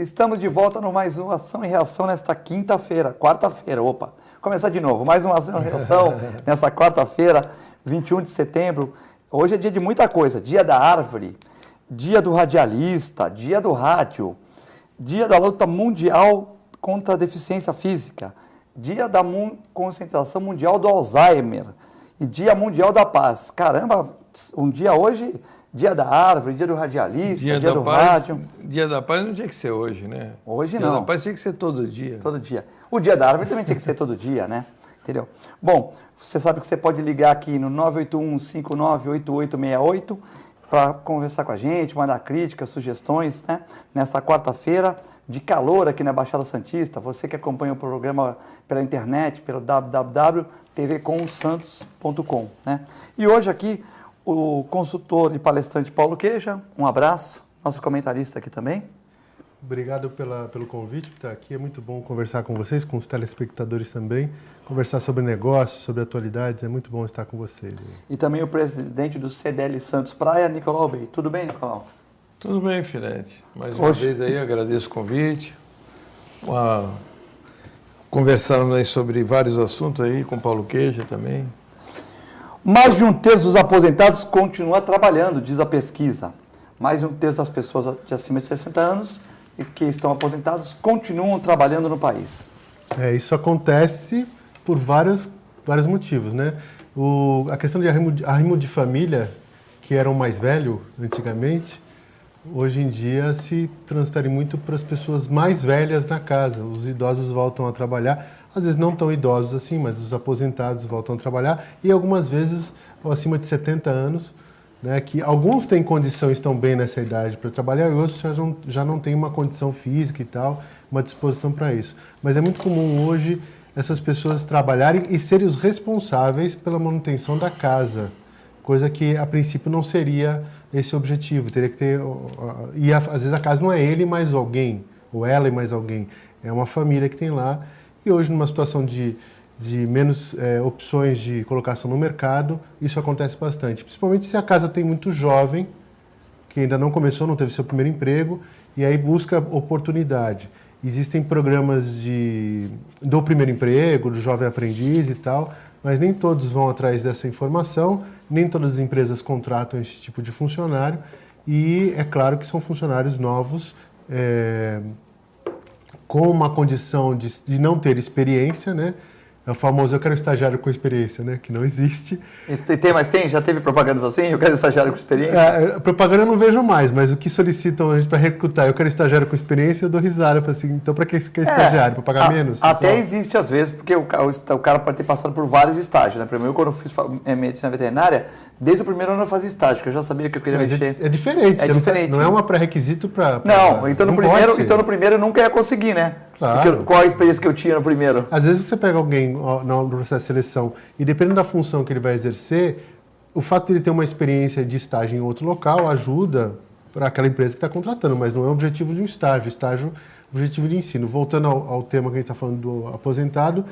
Estamos de volta no mais uma Ação e Reação nesta quarta-feira, começar de novo, mais uma Ação e Reação nesta quarta-feira, 21 de setembro. Hoje é dia de muita coisa, dia da árvore, dia do radialista, dia do rádio, dia da luta mundial contra a deficiência física, dia da conscientização mundial do Alzheimer e dia mundial da paz. Caramba, um dia hoje... Dia da árvore, dia do radialista, dia do rádio. Dia da paz não tinha que ser hoje, né? Hoje não. Dia da paz tinha que ser todo dia. Todo dia. O dia da árvore também tinha que ser todo dia, né? Entendeu? Bom, você sabe que você pode ligar aqui no 981-598868 para conversar com a gente, mandar críticas, sugestões, né? Nesta quarta-feira de calor aqui na Baixada Santista. Você que acompanha o programa pela internet, pelo www.tvcomsantos.com, né? E hoje aqui... o consultor e palestrante Paulo Queja, um abraço, nosso comentarista aqui também. Obrigado pelo convite por estar aqui, é muito bom conversar com vocês, com os telespectadores também, conversar sobre negócios, sobre atualidades, é muito bom estar com vocês. E também o presidente do CDL Santos Praia, Nicolau Bey. Tudo bem, Nicolau? Tudo bem, Filete. Mais uma vez aí, agradeço o convite. Conversando aí sobre vários assuntos aí, com Paulo Queja também. Mais de um terço dos aposentados continua trabalhando, diz a pesquisa. Mais de um terço das pessoas de acima de 60 anos e que estão aposentados continuam trabalhando no país. Isso acontece por vários motivos, né? A questão de arrimo de família, que era o mais velho antigamente, hoje em dia se transfere muito para as pessoas mais velhas na casa. Os idosos voltam a trabalhar. Às vezes não tão idosos assim, mas os aposentados voltam a trabalhar e algumas vezes acima de 70 anos, né, que alguns têm condição, estão bem nessa idade para trabalhar e outros já não têm uma condição física e tal, uma disposição para isso. Mas é muito comum hoje essas pessoas trabalharem e serem os responsáveis pela manutenção da casa, coisa que a princípio não seria esse o objetivo, teria que ter... E às vezes a casa não é ele mais alguém, ou ela e mais alguém, é uma família que tem lá. E hoje, numa situação de menos opções de colocação no mercado, isso acontece bastante. Principalmente se a casa tem muito jovem, que ainda não começou, não teve seu primeiro emprego, e aí busca oportunidade. Existem programas do primeiro emprego, do jovem aprendiz e tal, mas nem todos vão atrás dessa informação, nem todas as empresas contratam esse tipo de funcionário, e é claro que são funcionários novos, com uma condição de não ter experiência, né? É o famoso, eu quero estagiário com experiência, né? Que não existe. Mas tem? Já teve propagandas assim? Eu quero estagiário com experiência? Propaganda eu não vejo mais, mas o que solicitam a gente para recrutar, eu quero estagiário com experiência, eu dou risada. Assim, então, para que estagiário? Para pagar menos? Até existe às vezes, porque o cara pode ter passado por vários estágios, né? Primeiro, quando eu fiz medicina veterinária, desde o primeiro ano eu fazia estágio, porque eu já sabia que eu queria mexer. É diferente. É diferente. Não é um pré-requisito para... Não, então no primeiro eu nunca ia conseguir, né? Claro. Qual a experiência que eu tinha no primeiro? Às vezes você pega alguém no processo de seleção e dependendo da função que ele vai exercer, o fato de ele ter uma experiência de estágio em outro local ajuda para aquela empresa que está contratando, mas não é o objetivo de um estágio. Estágio é o objetivo de ensino. Voltando ao tema que a gente está falando do aposentado,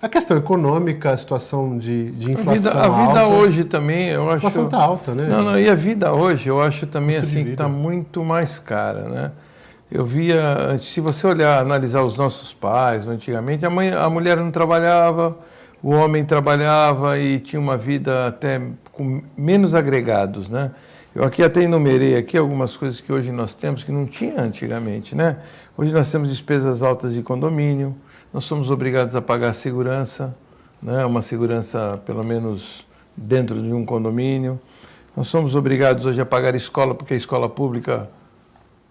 a questão econômica, a situação de inflação a vida hoje também, eu acho... A inflação está alta, né? Não, e a vida hoje, eu acho também assim que está muito mais cara, né? Eu via, se você analisar os nossos pais, antigamente, a mulher não trabalhava, o homem trabalhava e tinha uma vida até com menos agregados, né? Eu aqui até enumerei aqui algumas coisas que hoje nós temos que não tinha antigamente, né? Hoje nós temos despesas altas de condomínio, nós somos obrigados a pagar segurança, né? Uma segurança pelo menos dentro de um condomínio. Nós somos obrigados hoje a pagar escola, porque a escola pública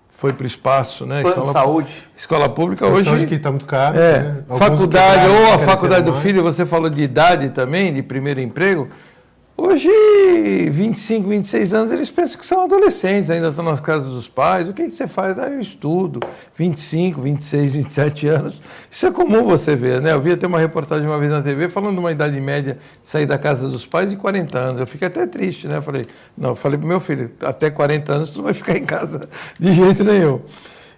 foi para o espaço, né? Plano de saúde. Escola pública hoje... Saúde que está muito caro. Né? Faculdade, ou a faculdade do filho, você falou de idade também, de primeiro emprego. Hoje, 25, 26 anos, eles pensam que são adolescentes, ainda estão nas casas dos pais. O que você faz? Eu estudo. 25, 26, 27 anos. Isso é comum você ver, né? Eu vi até uma reportagem uma vez na TV falando de uma idade média de sair da casa dos pais de 40 anos. Eu fiquei até triste, né? Eu falei para o meu filho, até 40 anos tu não vai ficar em casa de jeito nenhum.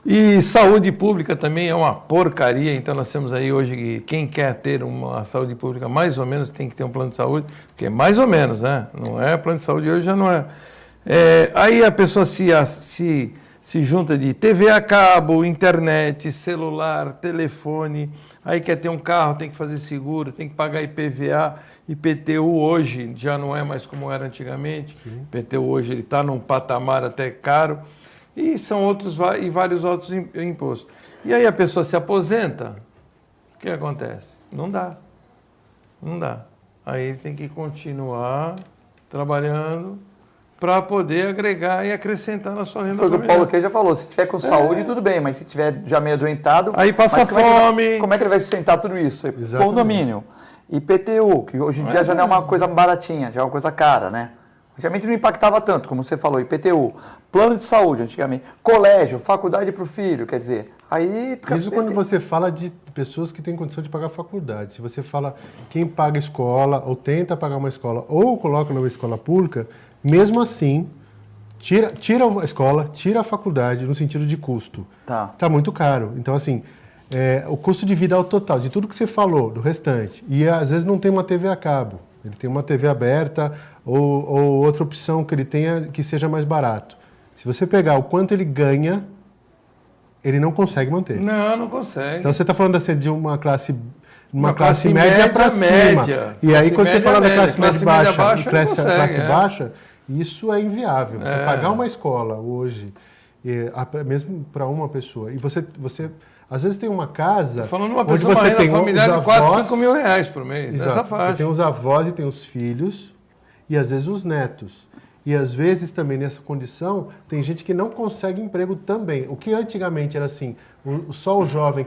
E saúde pública também é uma porcaria, então nós temos aí hoje que quem quer ter uma saúde pública mais ou menos tem que ter um plano de saúde, porque é mais ou menos, né? Não é plano de saúde hoje, já não é. Aí a pessoa se se junta de TV a cabo, internet, celular, telefone, aí quer ter um carro, tem que fazer seguro, tem que pagar IPVA, IPTU hoje já não é mais como era antigamente. Sim. IPTU hoje ele está num patamar até caro, e são outros e vários outros impostos. E aí a pessoa se aposenta, o que acontece? Não dá. Aí ele tem que continuar trabalhando para poder agregar e acrescentar na sua renda familiar. Foi o que o Paulo que já falou, se tiver com saúde, tudo bem, mas se tiver já meio adoentado... Aí passa fome... Como é que ele vai sustentar tudo isso? Exatamente. Condomínio, IPTU, que hoje em dia já não é uma coisa baratinha, já é uma coisa cara, né? Antigamente não impactava tanto, como você falou, IPTU, plano de saúde antigamente, colégio, faculdade para o filho, quer dizer, aí... Isso quando você fala de pessoas que têm condição de pagar a faculdade. Se você fala quem paga escola, ou tenta pagar uma escola, ou coloca numa escola pública, mesmo assim, tira a escola, tira a faculdade no sentido de custo. Tá muito caro. Então, assim, o custo de vida ao total, de tudo que você falou, do restante, e às vezes não tem uma TV a cabo. Ele tem uma TV aberta ou outra opção que ele tenha que seja mais barato. Se você pegar o quanto ele ganha, ele não consegue manter. Não consegue. Então você está falando assim, de uma classe média para cima. E aí quando você fala da classe média baixa e classe baixa, isso é inviável. Você pagar uma escola hoje, mesmo para uma pessoa, e você às vezes tem uma casa... Falando uma pessoa, uma renda familiar de 4, 5 mil reais por mês, nessa faixa. Você tem os avós e tem os filhos, e às vezes os netos. E às vezes também nessa condição, tem gente que não consegue emprego também. O que antigamente era assim, só o jovem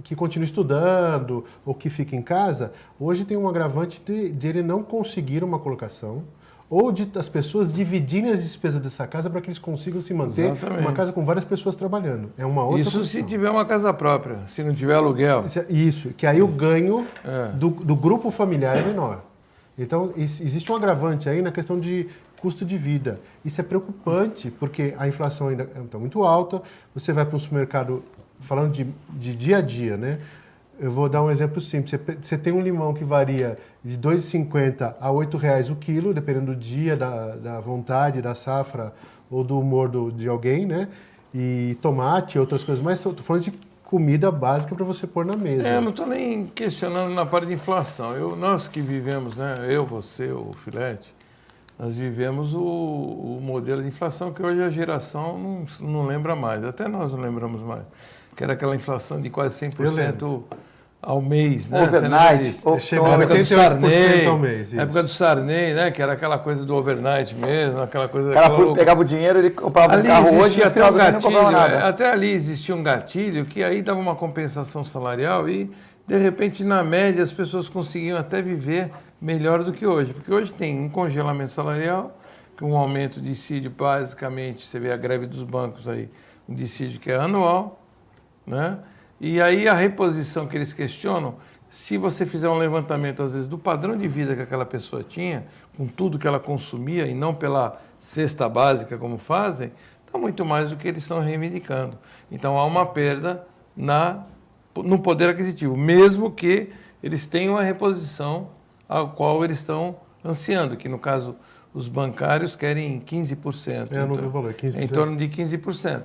que continua estudando ou que fica em casa, hoje tem um agravante de ele não conseguir uma colocação, ou de as pessoas dividirem as despesas dessa casa para que eles consigam se manter. Exatamente. Uma casa com várias pessoas trabalhando. É uma outra posição. Se tiver uma casa própria, se não tiver aluguel. Isso, que aí o ganho do grupo familiar é menor. Então, existe um agravante aí na questão de custo de vida. Isso é preocupante, porque a inflação ainda está muito alta. Você vai para um supermercado, falando de dia a dia, né? Eu vou dar um exemplo simples. Você tem um limão que varia de R$ 2,50 a R$ 8,00 o quilo, dependendo do dia, da vontade, da safra ou do humor de alguém, né? E tomate, outras coisas mais. Estou falando de comida básica para você pôr na mesa. Eu não estou nem questionando na parte de inflação. Nós que vivemos, né? Eu, você, o Filete, nós vivemos o modelo de inflação que hoje a geração não lembra mais. Até nós não lembramos mais. Que era aquela inflação de quase 100% ao mês, né? Overnight. Chegou a época do Sarney, ao mês, época do Sarney, né? Que era aquela coisa do overnight mesmo, aquela coisa... O cara pegava o dinheiro, ele comprava um carro hoje e até um gatilho, não comprava nada. Até ali existia um gatilho que aí dava uma compensação salarial e, de repente, na média, as pessoas conseguiam até viver melhor do que hoje. Porque hoje tem um congelamento salarial, que um aumento de dissídio, basicamente, você vê a greve dos bancos aí, um dissídio que é anual, né? E aí a reposição que eles questionam, se você fizer um levantamento, às vezes, do padrão de vida que aquela pessoa tinha, com tudo que ela consumia e não pela cesta básica como fazem, está muito mais do que eles estão reivindicando. Então há uma perda no poder aquisitivo, mesmo que eles tenham a reposição ao qual eles estão ansiando, que no caso os bancários querem 15%. Não vi o valor, 15%. Em torno de 15%.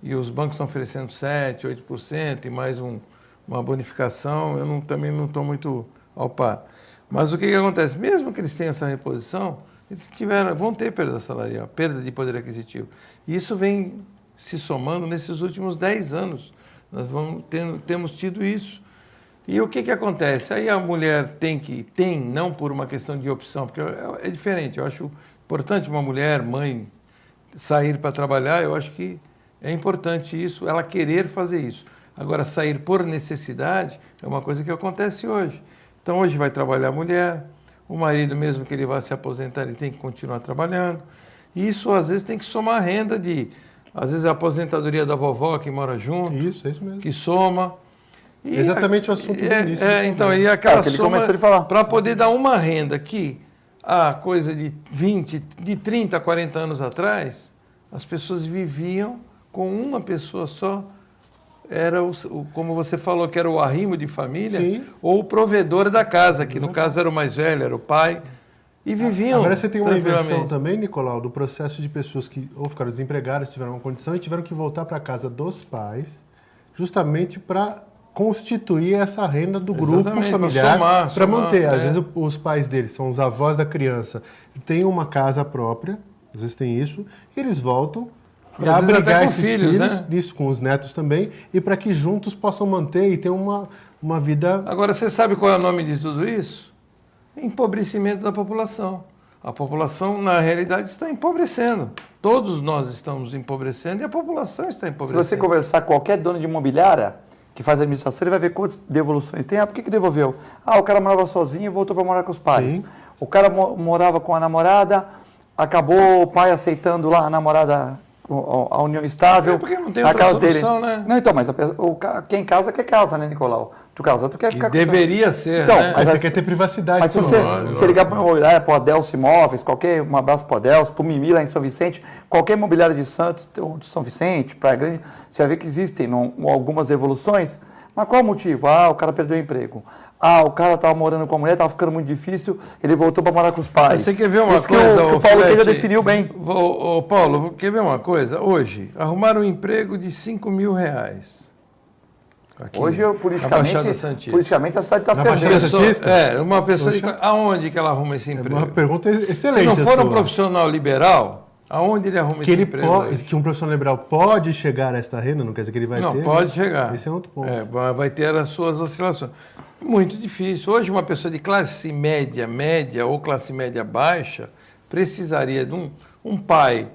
E os bancos estão oferecendo 7%, 8% e mais uma bonificação, eu também não estou muito ao par. Mas o que acontece? Mesmo que eles tenham essa reposição, eles vão ter perda salarial, perda de poder aquisitivo. E isso vem se somando nesses últimos 10 anos. Nós temos tido isso. E o que acontece? Aí a mulher não por uma questão de opção, porque é diferente. Eu acho importante uma mulher, mãe, sair para trabalhar, eu acho que é importante isso, ela querer fazer isso. Agora, sair por necessidade é uma coisa que acontece hoje. Então, hoje vai trabalhar a mulher, o marido, mesmo que ele vá se aposentar, ele tem que continuar trabalhando. E isso, às vezes, tem que somar renda às vezes, a aposentadoria da vovó que mora junto. Isso mesmo. Que soma. E exatamente o assunto do início. Então, e aquela soma para poder dar uma renda que, há coisa de 30, 40 anos atrás, as pessoas viviam com uma pessoa só, era como você falou, que era o arrimo de família, sim, ou o provedor da casa, que no caso era o mais velho, era o pai, e viviam. Agora você tem uma inversão tranquilamente. também, Nicolau, do processo de pessoas que ou ficaram desempregadas, tiveram uma condição e tiveram que voltar para a casa dos pais, justamente para constituir essa renda do grupo Exatamente, familiar, pra para manter. somar, Às vezes os pais deles são os avós da criança, têm uma casa própria, às vezes tem isso, e eles voltam E para às vezes abrigar até com esses filhos, filhos, né? isso com os netos também, e para que juntos possam manter e ter uma vida... Agora, você sabe qual é o nome de tudo isso? Empobrecimento da população. A população, na realidade, está empobrecendo. Todos nós estamos empobrecendo e a população está Se empobrecendo. você conversar com qualquer dono de imobiliária que faz administração, ele vai ver quantas devoluções tem. Ah, por que devolveu? Ah, o cara morava sozinho e voltou para morar com os pais. Sim. O cara morava com a namorada, acabou o pai aceitando lá a namorada, a união estável. É porque não tem na outra casa solução, né? Não, então, mas quem casa quer casa, né, Nicolau? Tu casa, tu quer E ficar deveria ser, Então, né? Mas Mas você quer ter privacidade. Mas se pelo você, menos. você ligar para uma imobiliária, para o Adelso Imóveis, um abraço para o Adelso, para o Mimi lá em São Vicente, qualquer imobiliária de Santos, ou de São Vicente, Praia Grande, você vai ver que existem algumas evoluções. Mas qual o motivo? Ah, o cara perdeu o emprego. Ah, o cara estava morando com a mulher, estava ficando muito difícil, ele voltou para morar com os pais. Mas você quer ver uma Isso coisa, que o Paulo Filete? Queira definiu bem. Ô, Paulo, quer ver uma coisa? Hoje, arrumaram um emprego de R$5.000. Aqui, Hoje, na Baixada Santista. politicamente a cidade está Na fervendo. Baixada Santista? Uma pessoa de... Poxa. Aonde que ela arruma esse É emprego? uma pergunta Se excelente. não for a um sua. profissional liberal, aonde ele arruma que esse ele emprego? pode, hoje? que um profissional liberal pode chegar a esta renda, não quer dizer que ele vai Não, ter. pode né? chegar. Esse é outro ponto. Vai ter as suas oscilações. Muito difícil. Hoje, uma pessoa de classe média, média ou classe média baixa precisaria de um pai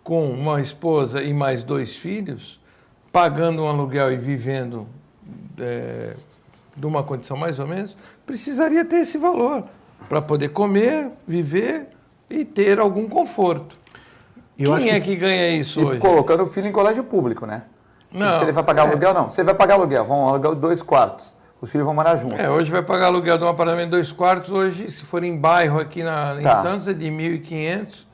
com uma esposa e mais 2 filhos, pagando um aluguel e vivendo de uma condição mais ou menos, precisaria ter esse valor para poder comer, viver e ter algum conforto. Eu acho Quem é que- que ganha isso E hoje? colocando o filho em colégio público, né? Não, Se ele vai pagar aluguel, não. Se ele vai pagar aluguel, vão alugar 2 quartos. Os filhos vão morar juntos. Hoje vai pagar aluguel de um apartamento de 2 quartos. Hoje, se for em bairro aqui em Tá. Santos, é de R$1.500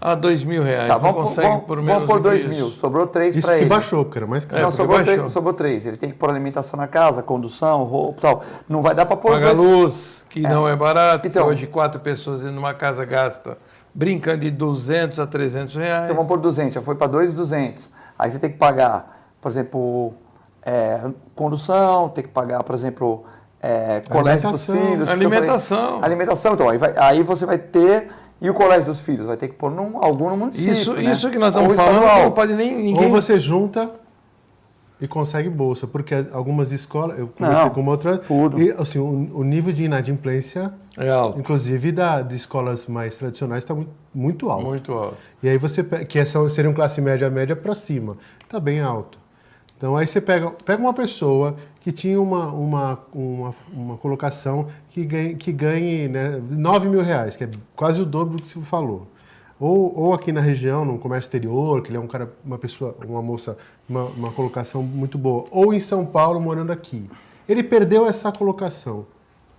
a R$2.000. Tá, Não vamos consegue por menos por do 2 que mil. isso. Sobrou 3 Isso para que ele. baixou, porque era mais caro. Não, porque baixou. sobrou 3. Ele tem que pôr alimentação na casa, condução, roupa e tal. Não vai dar para pôr Paga 2. luz, que não é barato. Então- que hoje 4 pessoas em uma casa gasta brincando de R$200 a R$300. Então vamos pôr 200, já foi para 2.200. Aí você tem que pagar, por exemplo, condução, tem que pagar, por exemplo, colégio dos Alimentação. filhos. Alimentação. Alimentação, então. Aí você vai ter. E o colégio dos filhos? Vai ter que pôr algum no município. né? Isso que nós Ou estamos falando, estadual. não pode nem ninguém... Ou você junta e consegue bolsa, porque algumas escolas, eu conversei Não, com uma outra, tudo. e assim, o nível de inadimplência, É alto, inclusive de escolas mais tradicionais, está muito alto. muito alto. E aí você que seriam classe média para cima, está bem alto. Então aí você pega uma pessoa que tinha uma colocação que ganhe né, R$9.000, que é quase o dobro do que você falou. Ou aqui na região, no comércio exterior, que ele é um cara, uma moça, uma colocação muito boa. Ou em São Paulo, morando aqui. Ele perdeu essa colocação.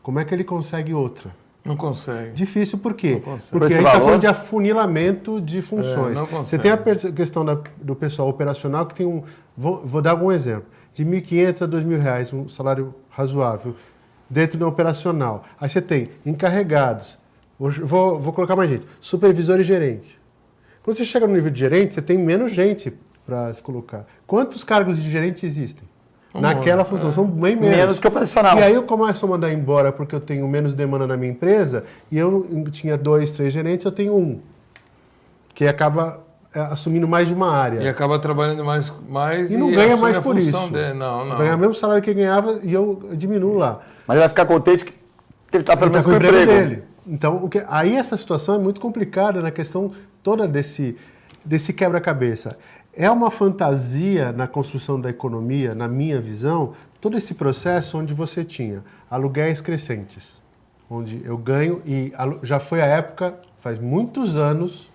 Como é que ele consegue outra? Não consegue. Difícil por quê? Não consegue. Porque Por a esse gente está valor? falando de afunilamento de funções. não Você consegue. tem a questão do pessoal operacional que tem Vou dar algum exemplo. De R$1.500 a R$2.000, um salário razoável, dentro do operacional. Aí você tem encarregados, vou colocar mais gente, supervisor e gerente. Quando você chega no nível de gerente, você tem menos gente para se colocar. Quantos cargos de gerente existem? Naquela função, são bem menos. Menos que operacional. E aí eu começo a mandar embora porque eu tenho menos demanda na minha empresa e eu tinha 2, 3 gerentes, eu tenho 1. Que acaba assumindo mais de uma área. E acaba trabalhando mais E não ganha assume mais a por função isso. dele. Não. Ganha o mesmo salário que ele ganhava e eu diminuo lá. Mas ele vai ficar contente que ele está pelo Ele menos tá com o emprego. dele. Então, aí essa situação é muito complicada na questão toda desse quebra-cabeça. É uma fantasia na construção da economia, na minha visão, todo esse processo onde você tinha aluguéis crescentes, onde eu ganho, e já foi a época, faz muitos anos,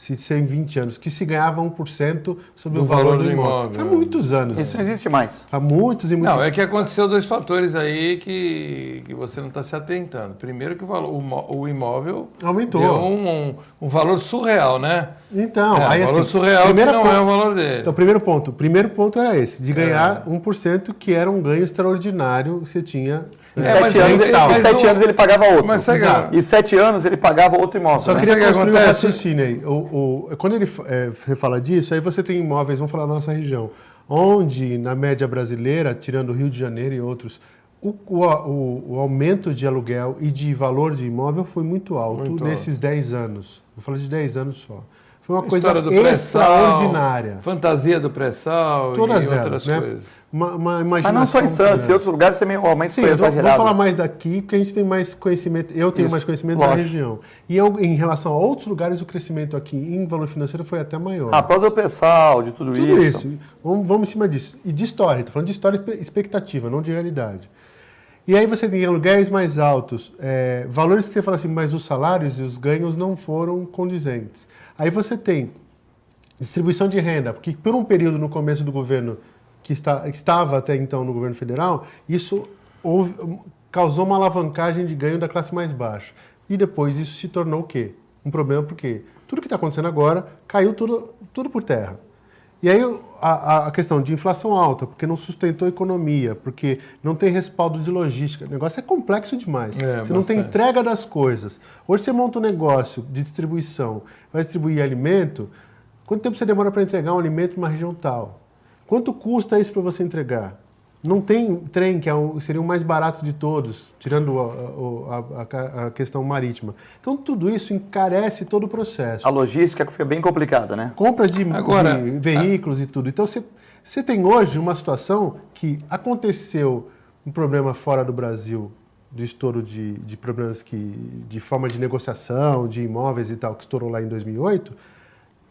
se tem 20 anos, que se ganhava 1% sobre Do o valor valor do do imóvel. imóvel. Há muitos anos. Isso não existe mais. Há muitos e muitos Não, é que aconteceu dois fatores aí que você não está se atentando. Primeiro que o imóvel Aumentou. deu um valor surreal, né? Então, Aí, aí valor assim, surreal que primeira não ponto- é o valor dele. Então, o primeiro ponto era esse, de ganhar 1%, que era um ganho extraordinário que você tinha. Em mas 7 anos, mensal. em 7 anos ele pagava outro. Mas sabe Exato. E 7 anos ele pagava outro imóvel. Só né? queria Sabe o que construir um acontece? raciocínio aí. Quando você fala disso, aí você tem imóveis, vamos falar da nossa região, onde, na média brasileira, tirando o Rio de Janeiro e outros, o aumento de aluguel e de valor de imóvel foi muito alto Muito nesses 10 anos. Vou falar de 10 anos só. Foi uma coisa História do pré-sal, extraordinária. fantasia do pré-sal e Todas outras elas, né? coisas. Uma Mas não só imaginação em Santos, grande. em outros lugares também o aumento Sim, foi eu vou exagerado. falar mais daqui, porque a gente tem mais conhecimento, eu tenho Isso, mais conhecimento da lógico. região. E em relação a outros lugares, o crescimento aqui em valor financeiro foi até maior. Ah, por causa do pré-sal, de tudo Tudo isso. isso. Vamos em cima disso. E de história, estou falando de história e expectativa, não de realidade. E aí você tem aluguéis mais altos, valores que você fala assim, mas os salários e os ganhos não foram condizentes. Aí você tem distribuição de renda, porque por um período no começo do governo, que estava até então no governo federal, isso causou uma alavancagem de ganho da classe mais baixa. E depois isso se tornou o quê? Um problema porque tudo que está acontecendo agora caiu tudo por terra. E aí a questão de inflação alta, porque não sustentou a economia, porque não tem respaldo de logística. O negócio é complexo demais. Você não tem bastante. entrega das coisas. Hoje você monta um negócio de distribuição, vai distribuir alimento, quanto tempo você demora para entregar um alimento numa região tal? Quanto custa isso para você entregar? Não tem trem, que seria o mais barato de todos, tirando a questão marítima. Então, tudo isso encarece todo o processo. A logística fica bem complicada, né? Compra de Agora, veículos e tudo. Então, você tem hoje uma situação que aconteceu um problema fora do Brasil, do estouro de problemas de forma de negociação, de imóveis e tal, que estourou lá em 2008,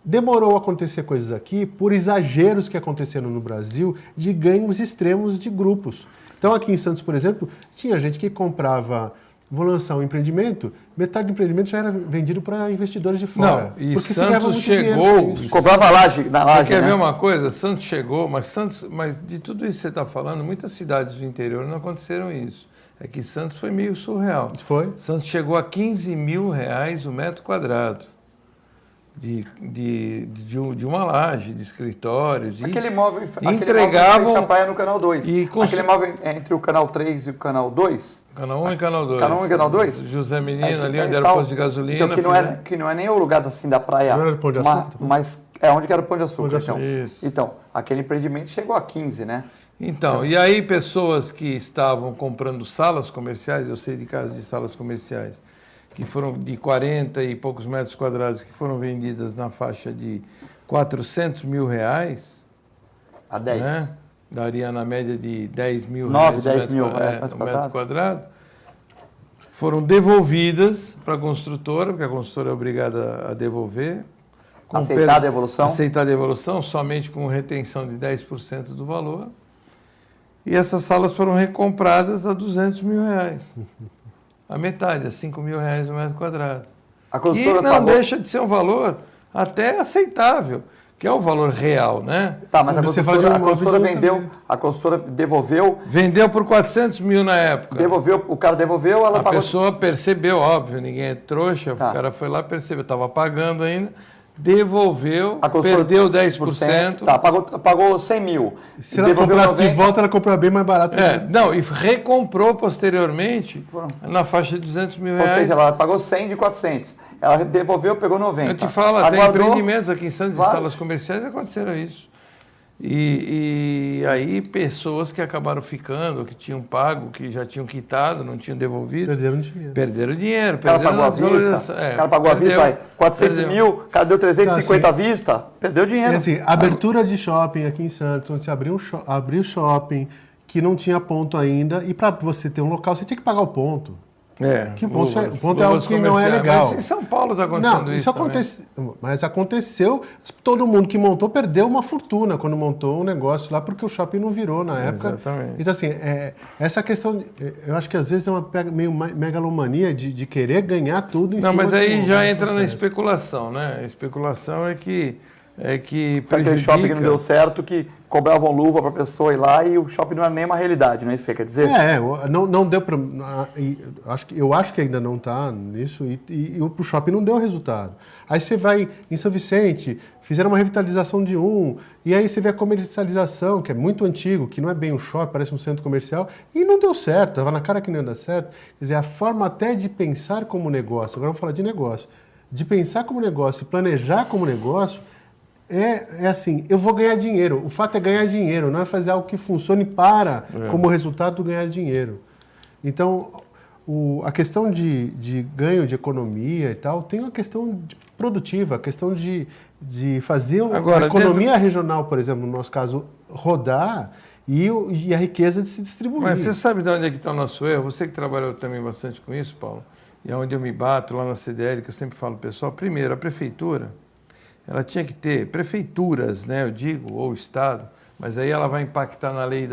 demorou a acontecer coisas aqui por exageros que aconteceram no Brasil de ganhos extremos de grupos. Então, aqui em Santos, por exemplo, tinha gente que comprava, vou lançar um empreendimento, metade do empreendimento já era vendido para investidores de fora. Não, e porque se ganhava Santos muito dinheiro chegou... com isso. Comprava na laje, Você quer né? ver uma coisa? Santos chegou, mas de tudo isso que você está falando, muitas cidades do interior não aconteceram isso. É que Santos foi meio surreal. Foi? Santos chegou a R$15 mil o metro quadrado de uma laje, de escritórios. Aquele e imóvel entregavam... Campanha no canal 2. E Aquele imóvel entre o canal 3 e o canal 2. Canal 1 e Canal 2. Canal 1 e Canal 2? José Menino, Aí ali fica onde e era o tal. posto de gasolina. Então, que não é nem o lugar assim da praia. Não era o Pão de Açúcar? Mas é onde que era o Pão de Açúcar. Pão de Açúcar. Então. Isso. Então, aquele empreendimento chegou a 15, né? Então, e aí pessoas que estavam comprando salas comerciais, eu sei de casos de salas comerciais, que foram de 40 e poucos metros quadrados, que foram vendidas na faixa de R$400 mil, A 10. né? Daria na média de R$10 mil 9, 10 metro mil qua- reais é, metro o metro quadrado. quadrado. Foram devolvidas para a construtora, porque a construtora é obrigada a devolver. Aceitar a devolução? Aceitar a devolução, somente com retenção de 10% do valor. E essas salas foram recompradas a R$200 mil. A metade, a R$5 mil o metro quadrado. A Que construtora não pagou. deixa de ser um valor até aceitável, que é o valor real, né? Tá, mas a Você fala de construtora, um imóvel de vendeu, lançamento. a construtora devolveu, Vendeu por R$400 mil na época. o cara devolveu, ela A pagou. pessoa percebeu, óbvio, ninguém é trouxa, Tá. o cara foi lá, percebeu, estava pagando ainda, devolveu, A construtora- perdeu 10%. Tá, pagou 100 mil. Se ela Devolveu comprasse de 90. volta, ela comprava bem mais barato. Não, e recomprou posteriormente na faixa de R$200 mil. Ou seja, ela pagou 100 de 400. Ela devolveu, pegou 90. Eu te falo, tem Aguardou, empreendimentos aqui em Santos e vários. salas comerciais aconteceram isso. E aí pessoas que acabaram ficando, que tinham pago, que já tinham quitado, não tinham devolvido, Perderam dinheiro. perderam dinheiro. O cara perderam pagou à a vista. valorização. O cara pagou à vista, vai. 400 mil, o cara deu 350 à vista, perdeu E dinheiro. assim, abertura de shopping aqui em Santos, onde você abriu shopping, que não tinha ponto ainda, e para você ter um local, você tinha que pagar o ponto. Que o ponto é algo que não é legal. Mas em São Paulo está acontecendo isso Mas aconteceu, todo mundo que montou perdeu uma fortuna quando montou um negócio lá, porque o shopping não virou na época. Exatamente. Então, assim, essa questão, eu acho que às vezes é uma meio megalomania de querer ganhar tudo em cima. Não, mas aí já entra processo. na especulação, né? A especulação é que prejudica... Aquele shopping que não deu certo, que cobravam luva para a pessoa ir lá e o shopping não era nem uma realidade, não é isso que você quer dizer? Não deu para... Eu acho que ainda não está nisso e o shopping não deu resultado. Aí você vai em São Vicente, fizeram uma revitalização de e aí você vê a comercialização, que é muito antigo, que não é bem um shopping, parece um centro comercial, e não deu certo, estava na cara que não ia dar certo. Quer dizer, a forma até de pensar como negócio, agora vamos falar de negócio, de pensar como negócio e planejar como negócio, é assim, eu vou ganhar dinheiro. O fato é ganhar dinheiro, não é fazer algo que funcione como resultado ganhar dinheiro. Então, a questão de ganho de economia e tal, tem uma questão produtiva, a questão de fazer a economia regional, por exemplo, no nosso caso, rodar e a riqueza de se distribuir. Mas você sabe de onde é que está o nosso erro? Você que trabalhou também bastante com isso, Paulo, e é onde eu me bato lá na CDL, que eu sempre falo, pessoal, primeiro, a prefeitura, ela tinha que ter prefeituras, né, eu digo, ou Estado, mas aí ela vai impactar na lei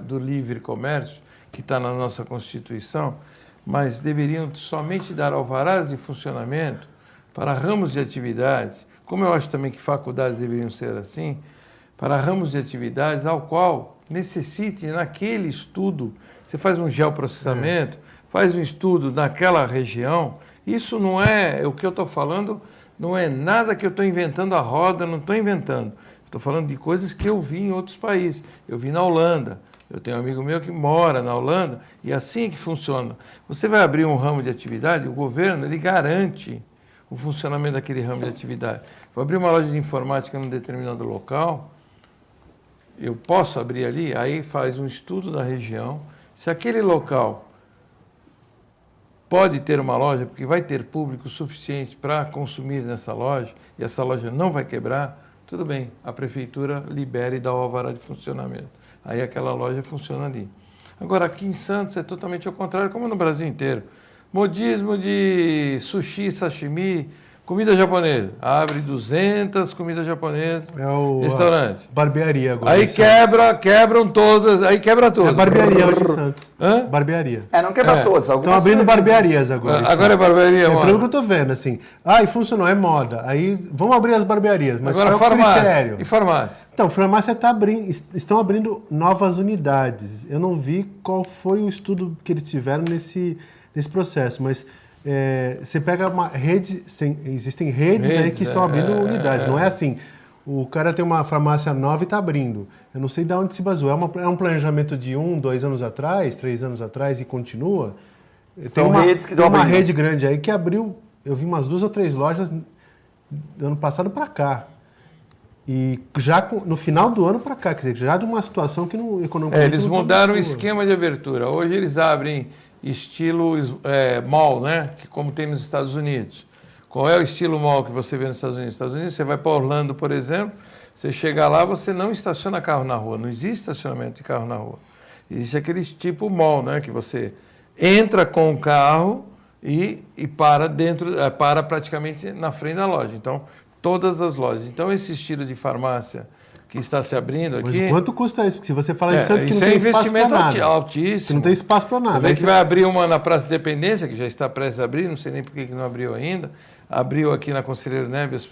do livre comércio, que está na nossa Constituição, mas deveriam somente dar alvarás de funcionamento para ramos de atividades, como eu acho também que faculdades deveriam ser assim, para ramos de atividades ao qual necessite naquele estudo, você faz um geoprocessamento, faz um estudo naquela região, isso não é, o que eu estou falando, não é nada que eu estou inventando a roda, não estou inventando. Estou falando de coisas que eu vi em outros países. Eu vi na Holanda. Eu tenho um amigo meu que mora na Holanda e assim é que funciona. Você vai abrir um ramo de atividade, o governo ele garante o funcionamento daquele ramo de atividade. Vou abrir uma loja de informática num determinado local, eu posso abrir ali, aí faz um estudo da região. Se aquele local pode ter uma loja, porque vai ter público suficiente para consumir nessa loja, e essa loja não vai quebrar, tudo bem, a prefeitura libera e dá o alvará de funcionamento. Aí aquela loja funciona ali. Agora, aqui em Santos é totalmente ao contrário, como no Brasil inteiro. Modismo de sushi, sashimi, comida japonesa. Abre 200 comidas japonesas, restaurante. Barbearia agora. Aí quebram todas, aí quebra tudo. É barbearia hoje em Santos. Hã? Barbearia. Não quebra todas. Estão abrindo barbearias agora. Agora é barbearia, mano. Pelo que eu tô vendo, assim. E funcionou, é moda. Aí vamos abrir as barbearias. Mas agora qual é o farmácia. critério? E farmácia? Então, farmácia estão abrindo novas unidades. Eu não vi qual foi o estudo que eles tiveram nesse processo, mas você pega uma rede, existem redes aí que estão abrindo unidades. Não é assim, o cara tem uma farmácia nova e está abrindo. Eu não sei de onde se baseou. É um planejamento de 1, 2 anos atrás, 3 anos atrás e continua? São redes que estão abrindo. Tem uma rede grande aí que abriu, eu vi umas 2 ou 3 lojas do ano passado para cá. E já no final do ano para cá, quer dizer, já de uma situação que não economicamente eles mudaram o esquema de abertura. Hoje eles abrem estilo mall, né? Que como tem nos Estados Unidos. Qual é o estilo mall que você vê nos Estados Unidos? Nos Estados Unidos, você vai para Orlando, por exemplo, você chega lá, você não estaciona carro na rua, não existe estacionamento de carro na rua. Existe aquele tipo mall, né? Que você entra com o carro e para praticamente na frente da loja. Então, todas as lojas. Então, esse estilo de farmácia que está se abrindo aqui... Mas quanto custa isso? Porque se você fala de Santos que não tem tem espaço para nada. Investimento altíssimo. Que não tem espaço para nada. Você vai abrir uma na Praça de Independência, que já está prestes a abrir, não sei nem por que não abriu ainda. Abriu aqui na Conselheiro Neves,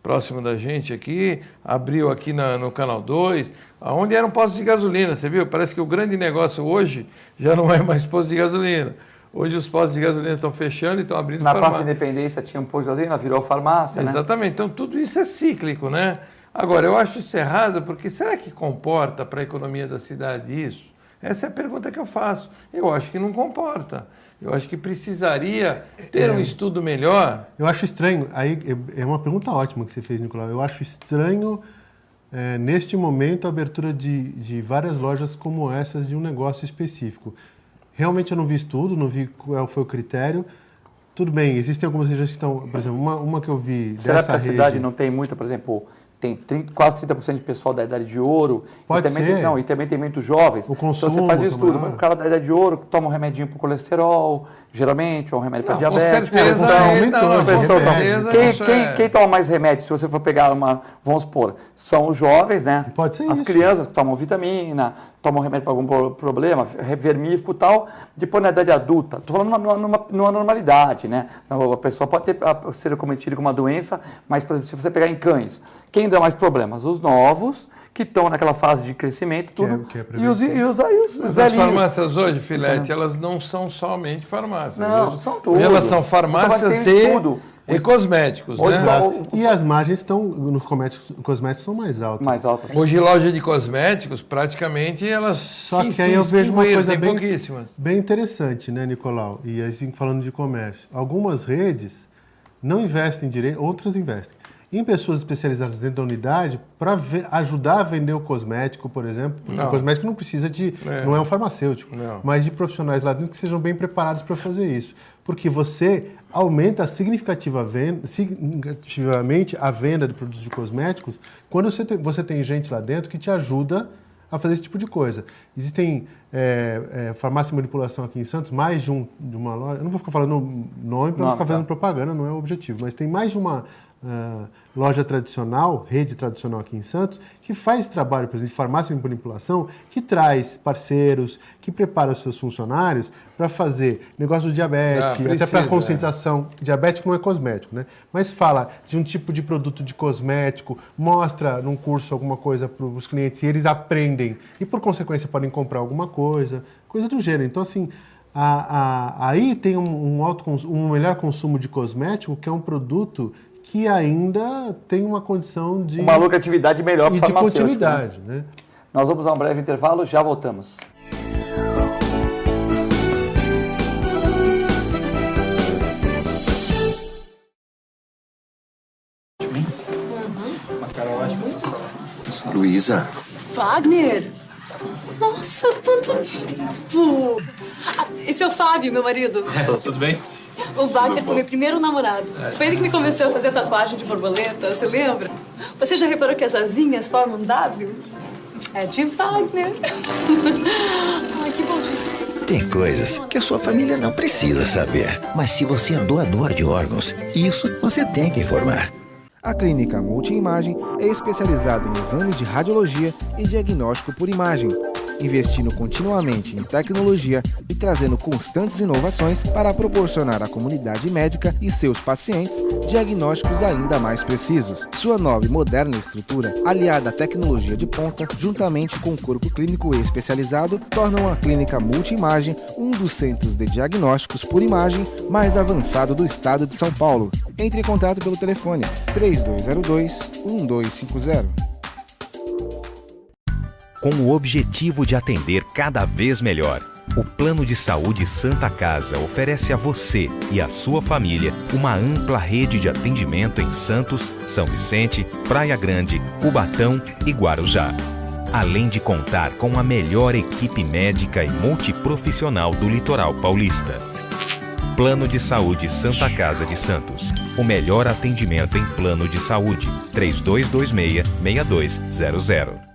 próximo da gente aqui. Abriu aqui no Canal 2, onde era um posto de gasolina, você viu? Parece que o grande negócio hoje já não é mais posto de gasolina. Hoje os postos de gasolina estão fechando e estão abrindo farmácia. Na Praça de Independência tinha um posto de gasolina, virou farmácia, né? Exatamente. Então, tudo isso é cíclico, né? Agora, eu acho isso errado, porque será que comporta para a economia da cidade isso? Essa é a pergunta que eu faço. Eu acho que não comporta. Eu acho que precisaria ter um estudo melhor. Eu acho estranho. Aí é uma pergunta ótima que você fez, Nicolau. Eu acho estranho, neste momento, a abertura de várias lojas como essas de um negócio específico. Realmente eu não vi estudo, não vi qual foi o critério. Tudo bem, existem algumas regiões que estão, por exemplo, uma que eu vi Será dessa que a cidade rede... não tem muita, por exemplo, tem quase 30% de pessoal da idade de ouro. Pode e também ser. e também tem muitos jovens. O consumo, então você faz um estudo. tomar. O cara da idade de ouro toma um remedinho para o colesterol, geralmente, ou um remédio para Com diabetes. certeza, Quem toma mais remédio, se você for pegar vamos supor, são os jovens, né? Pode ser As isso. crianças que tomam vitamina, tomam remédio para algum problema, vermífugo e tal. Depois, na idade adulta, estou falando numa normalidade, né? A pessoa pode ser cometida com uma doença, mas, por exemplo, se você pegar em cães, quem dá mais problemas? Os novos, que estão naquela fase de crescimento, tudo, e os Mas as velhinhos. farmácias hoje, Filete, elas não são somente farmácias. Não, hoje, são tudo. hoje elas são farmácias e cosméticos, né? Exato. E as margens estão, nos cosméticos são mais altas. Mais altas. Hoje, loja de cosméticos, praticamente, elas Só que aí eu vejo uma coisa tem pouquíssimas. bem interessante, né, Nicolau? E assim, falando de comércio. Algumas redes não investem direito, outras investem em pessoas especializadas dentro da unidade para ajudar a vender o cosmético, por exemplo. Porque o cosmético não precisa não é um farmacêutico, mas de profissionais lá dentro que sejam bem preparados para fazer isso. Porque você aumenta significativamente a venda de produtos de cosméticos quando você tem gente lá dentro que te ajuda a fazer esse tipo de coisa. Existem farmácia de manipulação aqui em Santos, mais de uma loja, eu não vou ficar falando nome para não ficar fazendo propaganda, não é o objetivo, mas tem mais de uma loja tradicional, rede tradicional aqui em Santos, que faz trabalho, por exemplo, de farmácia de manipulação, que traz parceiros, que prepara os seus funcionários para fazer negócio do diabetes, até para conscientização. Diabético não é cosmético, né? Mas fala de um tipo de produto de cosmético, mostra num curso alguma coisa para os clientes e eles aprendem e, por consequência, podem comprar alguma coisa do gênero. Então, assim, aí tem um melhor consumo de cosmético, que é um produto que ainda tem uma condição de... Uma lucratividade melhor para o farmacêutico. E de continuidade, né? Nós vamos a um breve intervalo, já voltamos. Luísa. Wagner! Nossa, quanto tempo! Esse é o Fábio, meu marido. Tudo bem? O Wagner foi meu primeiro namorado. Foi ele que me convenceu a fazer tatuagem de borboleta, você lembra? Você já reparou que as asinhas formam um W? É de Wagner. Ai, que bom dia. Tem coisas que a sua família não precisa saber. Mas se você é doador de órgãos, isso você tem que informar. A Clínica Multiimagem é especializada em exames de radiologia e diagnóstico por imagem, investindo continuamente em tecnologia e trazendo constantes inovações para proporcionar à comunidade médica e seus pacientes diagnósticos ainda mais precisos. Sua nova e moderna estrutura, aliada à tecnologia de ponta, juntamente com o corpo clínico especializado, tornam a Clínica Multiimagem um dos centros de diagnósticos por imagem mais avançado do estado de São Paulo. Entre em contato pelo telefone 3202-1250. Com o objetivo de atender cada vez melhor, o Plano de Saúde Santa Casa oferece a você e a sua família uma ampla rede de atendimento em Santos, São Vicente, Praia Grande, Cubatão e Guarujá. Além de contar com a melhor equipe médica e multiprofissional do litoral paulista. Plano de Saúde Santa Casa de Santos. O melhor atendimento em plano de saúde. 3226-6200.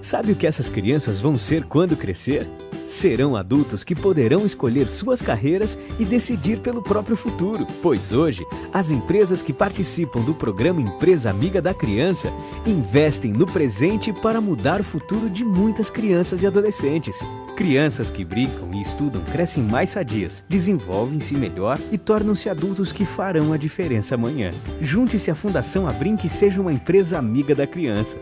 Sabe o que essas crianças vão ser quando crescer? Serão adultos que poderão escolher suas carreiras e decidir pelo próprio futuro. Pois hoje, as empresas que participam do programa Empresa Amiga da Criança investem no presente para mudar o futuro de muitas crianças e adolescentes. Crianças que brincam e estudam crescem mais sadias, desenvolvem-se melhor e tornam-se adultos que farão a diferença amanhã. Junte-se à Fundação Abrinq e seja uma empresa amiga da criança.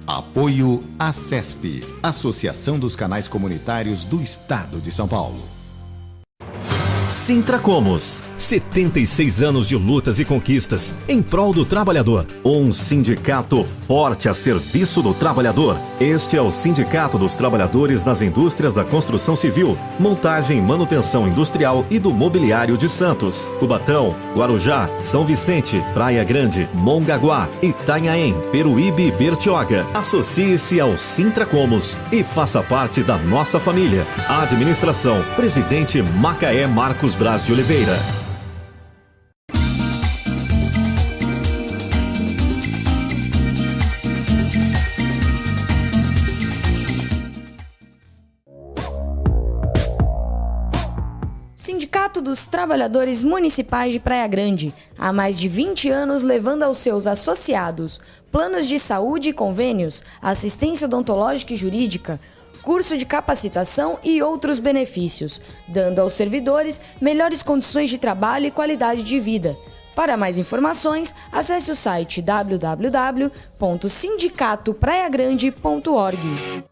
Apoio ACESP, Associação dos Canais Comunitários do Estado de São Paulo. Sintracomos, 76 anos de lutas e conquistas em prol do trabalhador. Um sindicato forte a serviço do trabalhador. Este é o Sindicato dos Trabalhadores nas Indústrias da Construção Civil, Montagem e Manutenção Industrial e do Mobiliário de Santos, Cubatão, Guarujá, São Vicente, Praia Grande, Mongaguá, Itanhaém, Peruíbe e Bertioga. Associe-se ao Sintracomos e faça parte da nossa família. Administração, Presidente Macaé Marcos Braz de Oliveira. Sindicato dos Trabalhadores Municipais de Praia Grande, há mais de 20 anos levando aos seus associados planos de saúde e convênios, assistência odontológica e jurídica, curso de capacitação e outros benefícios, dando aos servidores melhores condições de trabalho e qualidade de vida. Para mais informações, acesse o site www.sindicatopraiagrande.org.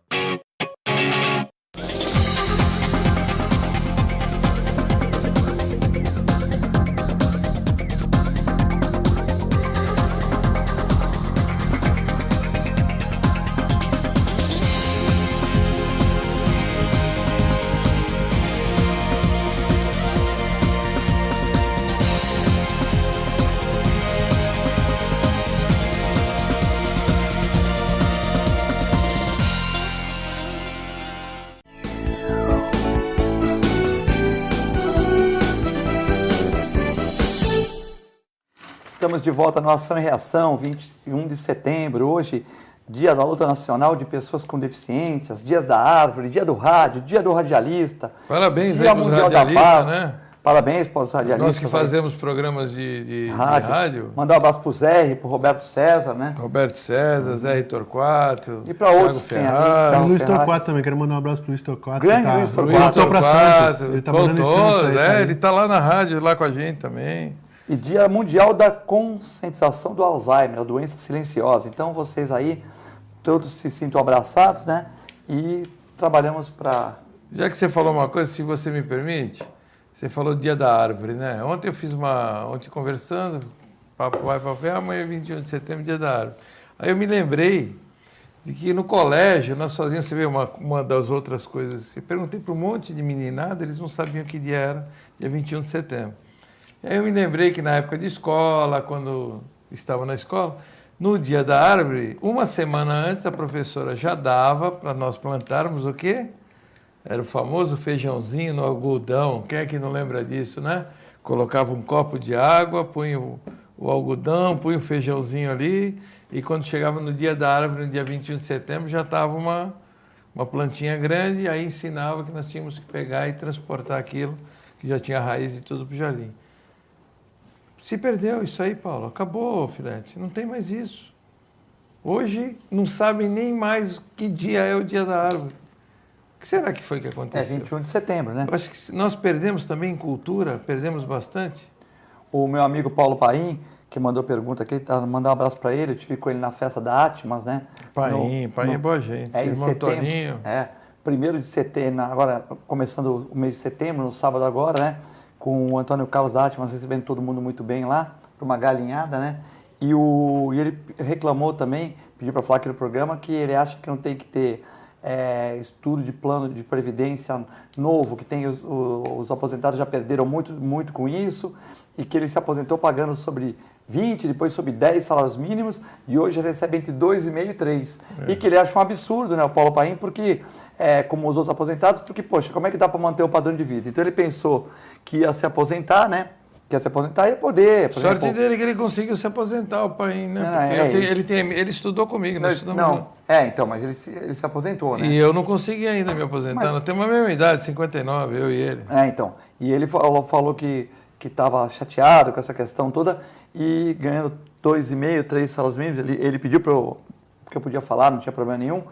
Estamos de volta no Ação e Reação, 21 de setembro, hoje, Dia da Luta Nacional de Pessoas com Deficiências, Dias da Árvore, Dia do Rádio, Dia do Radialista. Parabéns Dia aí para os Mundial da radialistas, Paz. né? Parabéns para os radialistas. Nós que fazemos programas de rádio. Mandar um abraço para o Zé, para o Roberto César, né? Roberto César, Zé Torquato. E para outros que tem ali. O Luiz Torquato também, quero mandar um abraço para o Luiz Torquato. Grande Luiz Torquato. Ele está mandando esse Santos aí. Ele está lá na rádio, lá com a gente também. E Dia Mundial da Conscientização do Alzheimer, a doença silenciosa. Então, vocês aí, todos se sintam abraçados, né? E trabalhamos para... Já que você falou uma coisa, se você me permite, você falou Dia da Árvore, né? Ontem eu fiz ontem conversando, papo vai, papo vem, amanhã é 21 de setembro, Dia da Árvore. Aí eu me lembrei de que no colégio nós fazíamos, você vê, uma das outras coisas, eu perguntei para um monte de meninada, eles não sabiam que dia era, dia 21 de setembro. Aí eu me lembrei que na época de escola, quando estava na escola, no Dia da Árvore, uma semana antes a professora já dava para nós plantarmos o quê? Era o famoso feijãozinho no algodão. Quem é que não lembra disso, né? Colocava um copo de água, punha o algodão, punha o feijãozinho ali, e quando chegava no Dia da Árvore, no dia 21 de setembro, já estava uma plantinha grande, e aí ensinava que nós tínhamos que pegar e transportar aquilo, que já tinha raiz e tudo para o jardim. Se perdeu isso aí, Paulo. Acabou, filete. Não tem mais isso. Hoje não sabem nem mais que dia é o Dia da Árvore. O que será que foi que aconteceu? É 21 de setembro, né? Eu acho que nós perdemos também em cultura, perdemos bastante. O meu amigo Paulo Paim, que mandou pergunta aqui, mandar um abraço para ele, eu estive com ele na festa da Atmas, né? Paim é boa gente. Em setembro. 1º de setembro, agora começando o mês de setembro, no sábado agora, né? Com o Antônio Carlos da Atmas recebendo todo mundo muito bem lá, para uma galinhada, né? E ele reclamou também, pediu para falar aqui no programa, que ele acha que não tem que ter estudo de plano de previdência novo, que tem os aposentados já perderam muito com isso, e que ele se aposentou pagando sobre 20, depois sobre 10 salários mínimos, e hoje recebe entre 2,5 e 3. E que ele acha um absurdo, né, o Paulo Paim, porque, como os outros aposentados, porque, poxa, como é que dá para manter o padrão de vida? Então ele pensou que ia se aposentar, né? Que ia se aposentar e ia poder. Sorte dele que ele conseguiu se aposentar, o Paim, né? Porque ele estudou comigo, nós estudamos junto. Então, mas ele se aposentou, né? E eu não consegui ainda me aposentar, nós temos a mesma idade, 59, eu e ele. Então, e ele falou que estava chateado com essa questão toda e ganhando 2,5, 3 salários mínimos, ele pediu que eu podia falar, não tinha problema nenhum.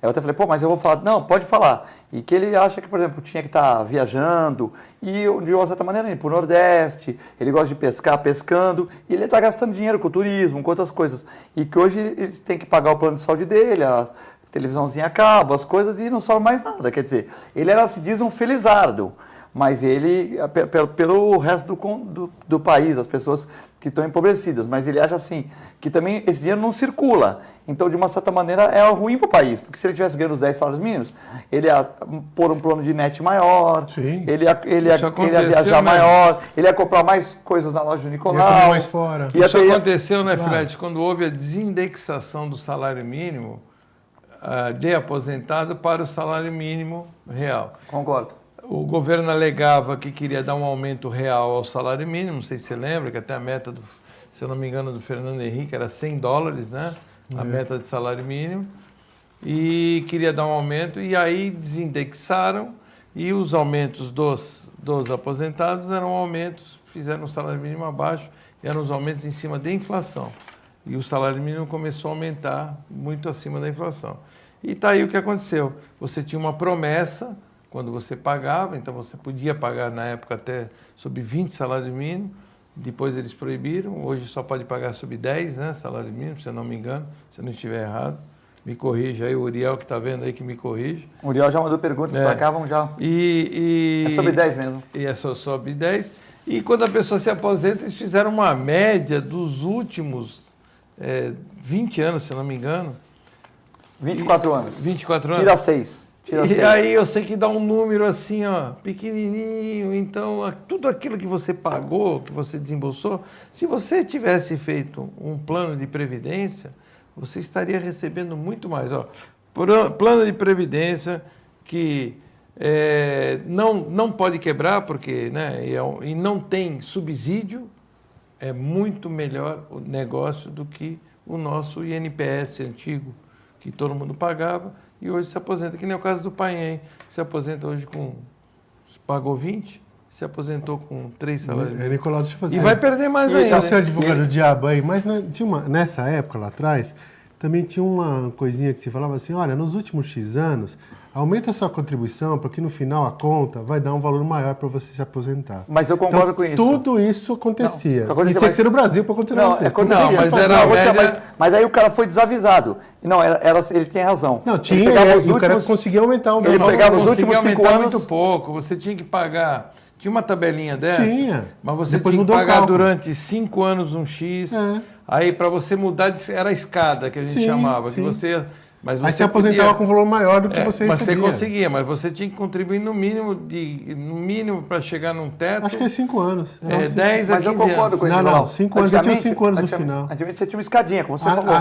Eu até falei, mas eu vou falar. Não, pode falar. E que ele acha que, por exemplo, tinha que estar viajando e, de uma certa maneira, ir para o Nordeste, ele gosta de pescar, pescando, e ele está gastando dinheiro com turismo, com outras coisas. E que hoje eles têm que pagar o plano de saúde dele, a televisãozinha acaba, as coisas, e não sobra mais nada. Quer dizer, ele era, se diz, um felizardo. Mas ele, pelo resto do país, as pessoas que estão empobrecidas, mas ele acha assim, que também esse dinheiro não circula. Então, de uma certa maneira, é ruim para o país, porque se ele tivesse ganhando os 10 salários mínimos, ele ia pôr um plano de net maior, ele ia viajar maior, ele ia comprar mais coisas na loja do Nicolau. Ia comer mais fora. Isso aconteceu, né, Filete, quando houve a desindexação do salário mínimo de aposentado para o salário mínimo real. Concordo. O governo alegava que queria dar um aumento real ao salário mínimo, não sei se você lembra, que até a meta, se eu não me engano, do Fernando Henrique era $100, né? A meta de salário mínimo. E queria dar um aumento, e aí desindexaram, E os aumentos dos aposentados eram aumentos, fizeram o salário mínimo abaixo, eram os aumentos em cima da inflação. E o salário mínimo começou a aumentar muito acima da inflação. E está aí o que aconteceu. Você tinha uma promessa quando você pagava, então você podia pagar na época até sob 20 salários mínimos, depois eles proibiram, hoje só pode pagar sob 10, né, salário mínimo, se eu não me engano, se eu não estiver errado. Me corrija aí, o Uriel que está vendo aí que me corrige. O Uriel já mandou perguntas para cá, vamos já. É sobre 10 mesmo. E é só sobre 10. E quando a pessoa se aposenta, eles fizeram uma média dos últimos 20 anos, se eu não me engano. 24 anos. 24 anos. Tira 6. E aí eu sei que dá um número assim, ó, pequenininho. Então, tudo aquilo que você pagou, que você desembolsou, se você tivesse feito um plano de previdência, você estaria recebendo muito mais. Ó, plano de previdência que não pode quebrar, porque, né, e não tem subsídio, é muito melhor o negócio do que o nosso INPS antigo, que todo mundo pagava, e hoje se aposenta, que nem o caso do Painhem, que se aposenta hoje pagou 20, se aposentou com 3 salários. Nicolau, deixa eu fazer. E vai perder mais ainda. Você é advogado do diabo aí, mas nessa época lá atrás, também tinha uma coisinha que se falava assim, olha, nos últimos X anos, aumenta a sua contribuição, porque no final a conta vai dar um valor maior para você se aposentar. Mas eu concordo com isso. Tudo isso acontecia. Não, e tinha que ser no Brasil para continuar. Não, mas era mas aí o cara foi desavisado. Não, ele tem razão. Não, tinha, o cara conseguia aumentar o valor. Ele pegava os últimos 5 anos... muito pouco, você tinha que pagar... Tinha uma tabelinha dessa? Tinha. Mas você tinha que pagar durante 5 anos um X. Aí para você mudar, era a escada que a gente chamava. Sim. Que você... Mas você aí você aposentava com um valor maior do que você recebia. Mas você conseguia, mas você tinha que contribuir no mínimo para chegar num teto. Acho que é 5 anos. 10 a 15 anos. Mas eu concordo com ele. Não, 5 anos, já tinha 5 anos no final. Antigamente você tinha uma escadinha, como você falou.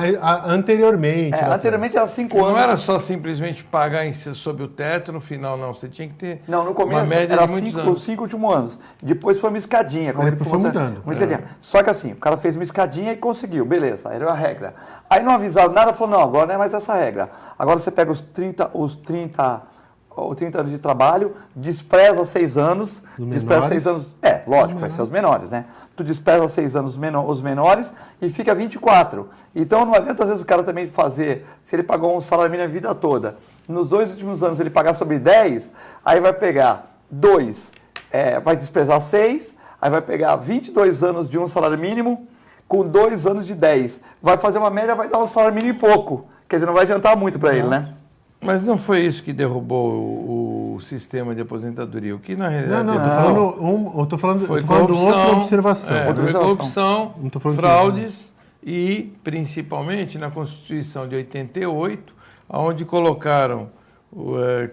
Anteriormente. Anteriormente era 5 anos. Não era só simplesmente pagar sob o teto no final, não. Você tinha que ter no começo uma média era de muitos anos. Os 5 últimos anos. Depois foi uma escadinha. Aí depois foi mudando. Uma escadinha. Só que assim, o cara fez uma escadinha e conseguiu, beleza, era a regra. Aí não avisaram nada, falou, não, agora não é mais essa regra. Agora você pega os 30 anos de trabalho, despreza 6 anos, despreza 6 anos, lógico, vai ser os menores, né? Tu despreza 6 anos os menores e fica 24. Então não adianta às vezes o cara também fazer, se ele pagou um salário mínimo a vida toda, nos 2 últimos anos ele pagar sobre 10, aí vai pegar 2, vai desprezar 6, aí vai pegar 22 anos de um salário mínimo com 2 anos de 10. Vai fazer uma média, vai dar um salário mínimo e pouco. Quer dizer, não vai adiantar muito para ele, né? Mas não foi isso que derrubou o sistema de aposentadoria. O que na realidade... Eu estou falando de outra observação. Foi corrupção, fraudes e, principalmente, na Constituição de 88, onde colocaram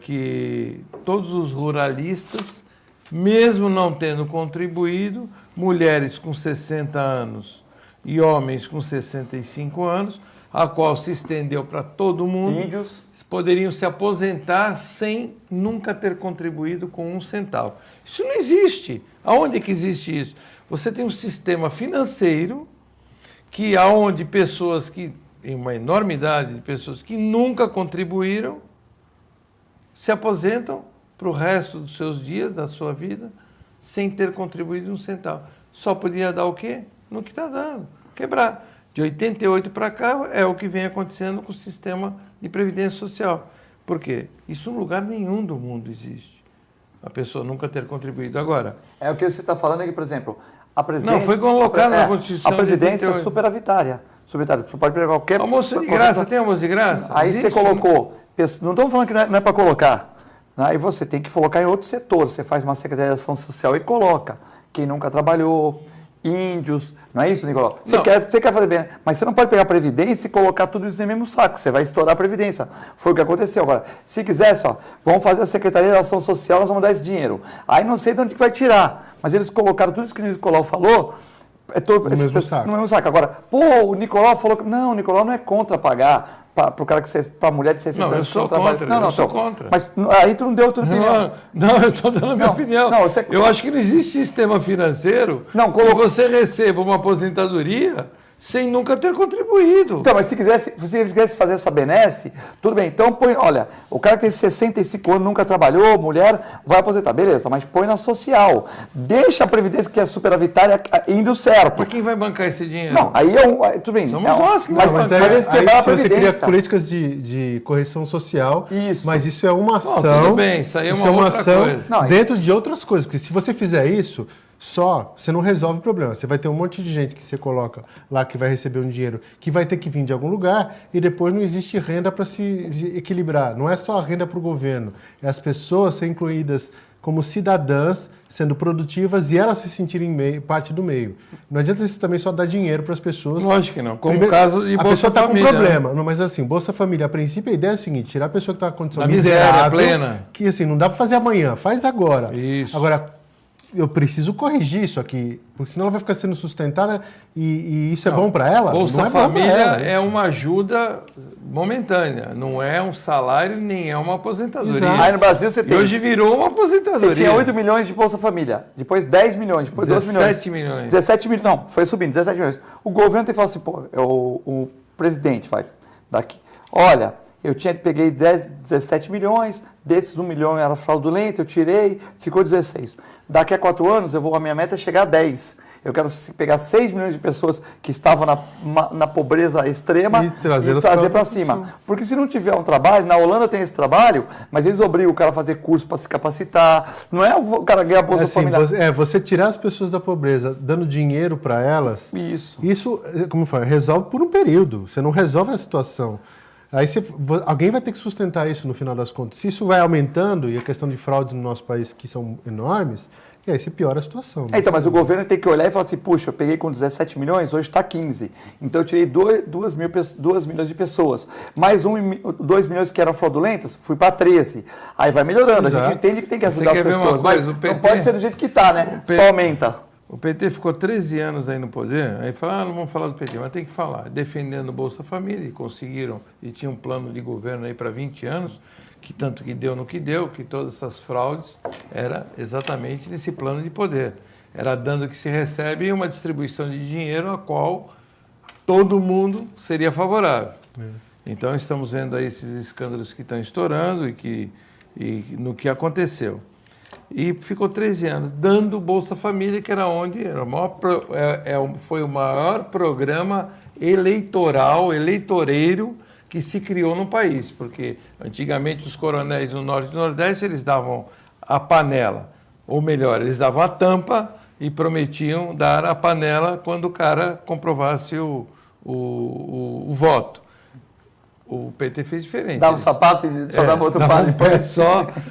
que todos os ruralistas, mesmo não tendo contribuído, mulheres com 60 anos e homens com 65 anos, a qual se estendeu para todo mundo, índios poderiam se aposentar sem nunca ter contribuído com 1 centavo. Isso não existe. Aonde que existe isso? Você tem um sistema financeiro que aonde pessoas que, em uma enormidade de pessoas que nunca contribuíram, se aposentam para o resto dos seus dias, da sua vida, sem ter contribuído 1 centavo. Só podia dar o quê? No que está dando. Quebrar. De 88 para cá é o que vem acontecendo com o sistema de previdência social. Por quê? Isso em lugar nenhum do mundo existe. A pessoa nunca ter contribuído. Agora... É o que você está falando aqui, por exemplo, a presidência... Não, foi colocado na Constituição. A previdência é superavitária. Você pode pegar qualquer... Almoço de graça, tem almoço de graça? Aí você colocou... Não estamos falando que não é para colocar. Aí você tem que colocar em outro setor. Você faz uma secretaria de ação social e coloca. Quem nunca trabalhou... índios, não é isso, Nicolau? Você quer fazer bem, mas você não pode pegar a Previdência e colocar tudo isso no mesmo saco, você vai estourar a Previdência. Foi o que aconteceu. Agora, se quiser, vamos fazer a Secretaria de Ação Social, nós vamos dar esse dinheiro. Aí não sei de onde que vai tirar, mas eles colocaram tudo isso que o Nicolau falou, no mesmo saco. Agora, o Nicolau falou que não, o Nicolau não é contra pagar para a mulher de 60 anos. Não, eu sou contra. Eu sou contra. Mas aí tu não deu a tua opinião. Não, eu estou dando a minha opinião. Eu acho que não existe sistema financeiro que você receba uma aposentadoria sem nunca ter contribuído. Então, mas se eles quisessem fazer essa benesse, tudo bem. Então, põe, olha, o cara que tem 65 anos, nunca trabalhou, mulher, vai aposentar. Beleza, mas põe na social. Deixa a Previdência, que é superavitária, indo certo. Mas quem vai bancar esse dinheiro? Não, aí tudo bem. Somos nós que mas Mas eles aí, quebraram a se você cria Previdência. políticas de correção social, Isso. mas isso é uma Bom, ação. tudo bem, isso aí é uma outra coisa. Não, dentro de outras coisas. Porque se você fizer isso, você não resolve o problema. Você vai ter um monte de gente que você coloca lá que vai receber um dinheiro que vai ter que vir de algum lugar e depois não existe renda para se equilibrar. Não é só a renda para o governo, é as pessoas serem incluídas como cidadãs, sendo produtivas e elas se sentirem parte do meio. Não adianta você também só dar dinheiro para as pessoas. Lógico que não. Como o caso de Bolsa Família. A pessoa está com problema. Não, mas assim, Bolsa Família, a princípio a ideia é a seguinte, tirar a pessoa que está em condição Na miséria miserável, plena. que assim, não dá para fazer amanhã, faz agora. Isso. Agora, eu preciso corrigir isso aqui, porque senão ela vai ficar sendo sustentada e isso é bom para ela? Bolsa não é bom Família pra ela, é uma ajuda momentânea, não é um salário nem é uma aposentadoria. Exato. Aí no Brasil você E tem... hoje virou uma aposentadoria. Você tinha 8 milhões de Bolsa Família, depois 10 milhões, depois 12 milhões. 17 milhões. 17 milhões, não, foi subindo, 17 milhões. O governo tem que falar assim, pô, o presidente vai daqui, olha, peguei 17 milhões, desses 1 milhão era fraudulento, eu tirei, ficou 16. Daqui a 4 anos, a minha meta é chegar a 10. Eu quero pegar 6 milhões de pessoas que estavam na pobreza extrema E trazer para cima. Porque se não tiver um trabalho, na Holanda tem esse trabalho, mas eles obrigam o cara a fazer curso para se capacitar. Não é o cara ganhar a Bolsa Família. Você tirar as pessoas da pobreza, dando dinheiro para elas, isso, como eu falo, resolve por um período. Você não resolve a situação. Aí alguém vai ter que sustentar isso no final das contas. Se isso vai aumentando, e a questão de fraudes no nosso país, que são enormes, e aí você piora a situação. Né? Então, mas o governo tem que olhar e falar assim, puxa, eu peguei com 17 milhões, hoje está 15. Então eu tirei 2 milhões de pessoas. Mais 2 milhões que eram fraudulentas, fui para 13. Aí vai melhorando. Exato. A gente entende que tem que ajudar as pessoas, mas não PT, pode ser do jeito que está, né? Só aumenta. O PT ficou 13 anos aí no poder, aí fala, não vamos falar do PT, mas tem que falar. Defendendo o Bolsa Família, e conseguiram, e tinha um plano de governo aí para 20 anos, que tanto que deu no que deu, que todas essas fraudes era exatamente nesse plano de poder. Era dando o que se recebe e uma distribuição de dinheiro a qual todo mundo seria favorável. Então estamos vendo aí esses escândalos que estão estourando e no que aconteceu. E ficou 13 anos dando Bolsa Família, que era onde era foi o maior programa eleitoreiro que se criou no país, porque antigamente os coronéis no Norte e Nordeste eles davam a panela, ou melhor, eles davam a tampa e prometiam dar a panela quando o cara comprovasse o voto. O PT fez diferente. Dava um sapato e só dava outro par depois.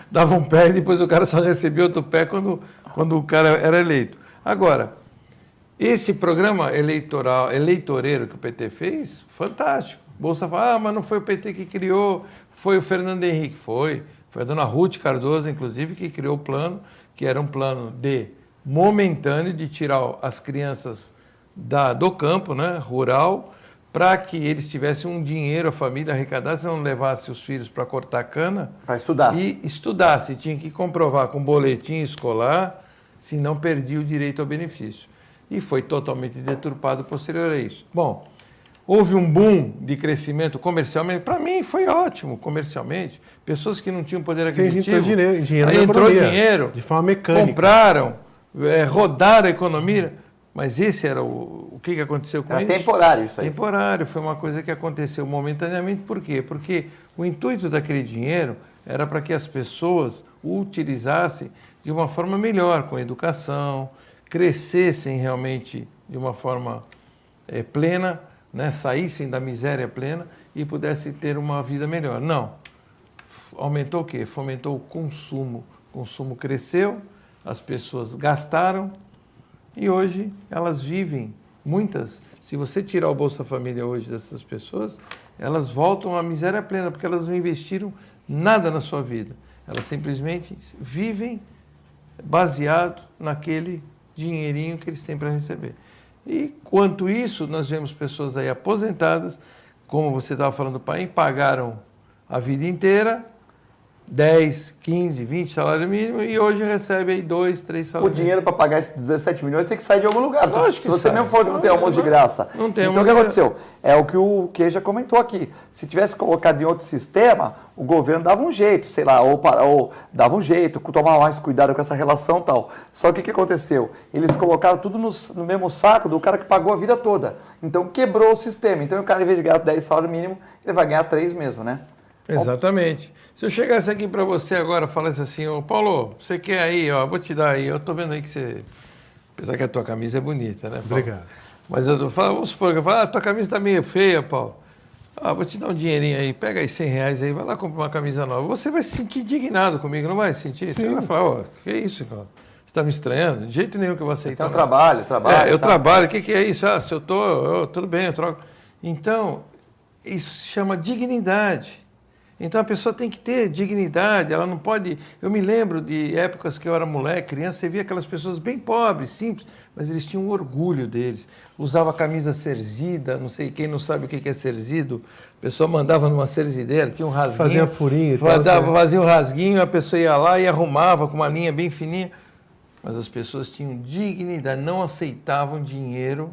Dava um pé e depois o cara só recebia outro pé quando o cara era eleito. Agora, esse programa eleitoreiro que o PT fez, fantástico. Bolsa fala, mas não foi o PT que criou, foi o Fernando Henrique. Foi a dona Ruth Cardoso, inclusive, que criou o plano, que era um plano momentâneo de tirar as crianças do campo, né, rural, para que eles tivessem um dinheiro, a família arrecadasse, não levasse os filhos para cortar cana. Para estudar. E estudasse, tinha que comprovar com boletim escolar, senão perdia o direito ao benefício. E foi totalmente deturpado posterior a isso. Bom, houve um boom de crescimento comercialmente, para mim foi ótimo comercialmente. Pessoas que não tinham poder aquisitivo, dinheiro entrou dinheiro, de forma mecânica. compraram, rodaram a economia. Mas esse era o que aconteceu com isso? Era temporário isso aí. Temporário, foi uma coisa que aconteceu momentaneamente. Por quê? Porque o intuito daquele dinheiro era para que as pessoas o utilizassem de uma forma melhor, com educação, crescessem realmente de uma forma plena, né? Saíssem da miséria plena e pudessem ter uma vida melhor. Não. Aumentou o quê? Fomentou o consumo. O consumo cresceu, as pessoas gastaram, e hoje elas vivem, muitas, se você tirar o Bolsa Família hoje dessas pessoas, elas voltam à miséria plena, porque elas não investiram nada na sua vida. Elas simplesmente vivem baseado naquele dinheirinho que eles têm para receber. E quanto isso, nós vemos pessoas aí aposentadas, como você estava falando, pai, pagaram a vida inteira 10, 15, 20 salário mínimo e hoje recebe aí 2, 3 salários. O dinheiro para pagar esses 17 milhões tem que sair de algum lugar. Lógico que Se você sai. mesmo falou que não tem almoço de graça. Não tem então o que aconteceu? É o que o que já comentou aqui. Se tivesse colocado em outro sistema, o governo dava um jeito, sei lá, ou dava um jeito, tomava mais cuidado com essa relação e tal. Só que o que aconteceu? Eles colocaram tudo no mesmo saco do cara que pagou a vida toda. Então quebrou o sistema. Então o cara, em vez de ganhar 10 salário mínimo, ele vai ganhar 3 mesmo, né? Exatamente. Se eu chegasse aqui para você agora e falasse assim, ô Paulo, você quer aí, ó, vou te dar aí, eu tô vendo aí que você, apesar que a tua camisa é bonita, né, Paulo? Obrigado. Mas eu falo, vamos supor que eu falo, tua camisa tá meio feia, Paulo. Vou te dar um dinheirinho aí, pega aí R$100 aí, vai lá comprar uma camisa nova. Você vai se sentir indignado comigo, não vai se sentir? Sim. Você vai falar, ó, que isso, cara? Você está me estranhando? De jeito nenhum que eu vou aceitar. Então trabalho. Eu trabalho, o que é isso? Se eu tô, tudo bem, eu troco. Então, isso se chama dignidade. Então a pessoa tem que ter dignidade, ela não pode... Eu me lembro de épocas que eu era moleque, criança, você via aquelas pessoas bem pobres, simples, mas eles tinham orgulho deles. Usava camisa cerzida, não sei, quem não sabe o que é cerzido, a pessoa mandava numa cerzideira, tinha um rasguinho. Fazia furinho e tal. Fazia um rasguinho, a pessoa ia lá e arrumava com uma linha bem fininha. Mas as pessoas tinham dignidade, não aceitavam dinheiro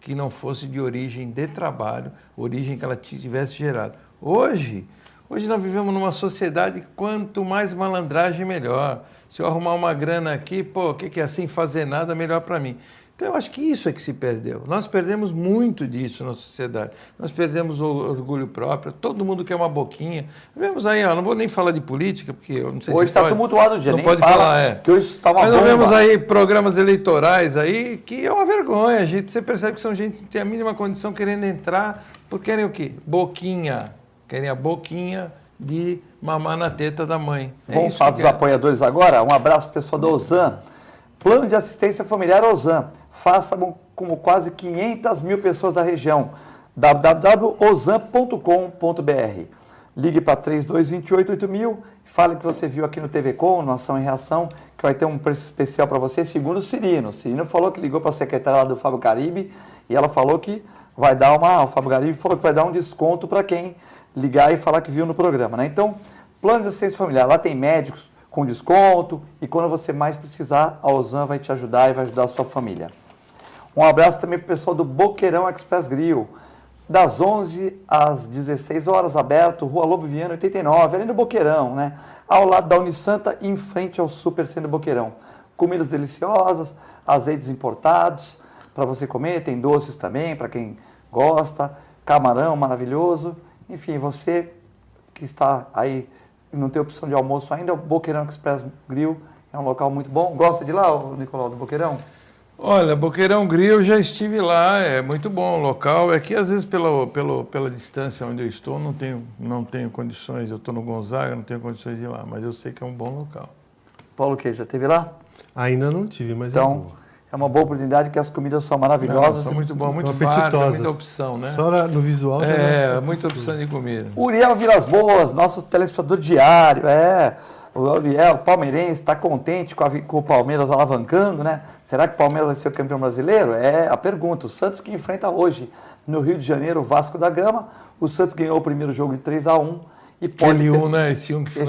que não fosse de origem de trabalho, origem que ela tivesse gerado. Hoje nós vivemos numa sociedade que quanto mais malandragem, melhor. Se eu arrumar uma grana aqui, pô, o que é assim, fazer nada, melhor para mim. Então eu acho que isso é que se perdeu. Nós perdemos muito disso na sociedade. Nós perdemos o orgulho próprio, todo mundo quer uma boquinha. Vemos aí, ó, não vou nem falar de política, porque eu não sei hoje se está tumultuado o dia, não nem pode fala, falar, que hoje está uma Mas bomba. nós vemos aí programas eleitorais aí, que é uma vergonha, gente. Você percebe que são gente que tem a mínima condição querendo entrar, porque querem o quê? Boquinha. Querem a boquinha de mamar na teta da mãe. Vamos falar dos apoiadores agora? Um abraço para o pessoal da Ozan. Plano de assistência familiar Ozan. Faça como quase 500 mil pessoas da região. www.ozan.com.br. Ligue para 3228-8000. Fale que você viu aqui no TV Com, no Ação em Reação, que vai ter um preço especial para você, segundo o Cirino. O Cirino falou que ligou para a secretária lá do Fábio Caribe e ela falou que vai dar o Fábio Caribe falou que vai dar um desconto para quem ligar e falar que viu no programa, né? Então, plano de assistência familiar, lá tem médicos com desconto e quando você mais precisar, a Ozan vai te ajudar e vai ajudar a sua família. Um abraço também para o pessoal do Boqueirão Express Grill, das 11 às 16 horas, aberto, Rua Lobo Viana 89, ali no Boqueirão, né? Ao lado da Unisanta e em frente ao Super Centro Boqueirão. Comidas deliciosas, azeites importados para você comer, tem doces também para quem gosta, camarão maravilhoso. Enfim, você que está aí e não tem opção de almoço ainda, o Boqueirão Express Grill é um local muito bom. Gosta de ir lá, Nicolau, do Boqueirão? Olha, Boqueirão Grill, já estive lá, é muito bom o local. É que às vezes pela distância onde eu estou, não tenho condições. Eu estou no Gonzaga, não tenho condições de ir lá, mas eu sei que é um bom local. Paulo, que já esteve lá? Ainda não tive, mas então, é uma boa oportunidade, que as comidas são maravilhosas. São muito bom, muito apetitosas. muita opção, né? Só no visual. Muita opção de comida. Uriel Vilas Boas, nosso telespectador diário, o Uriel, palmeirense, está contente com o Palmeiras alavancando, né? Será que o Palmeiras vai ser o campeão brasileiro? É a pergunta. O Santos que enfrenta hoje no Rio de Janeiro o Vasco da Gama. O Santos ganhou o primeiro jogo de 3-1. E pode né? Esse um que foi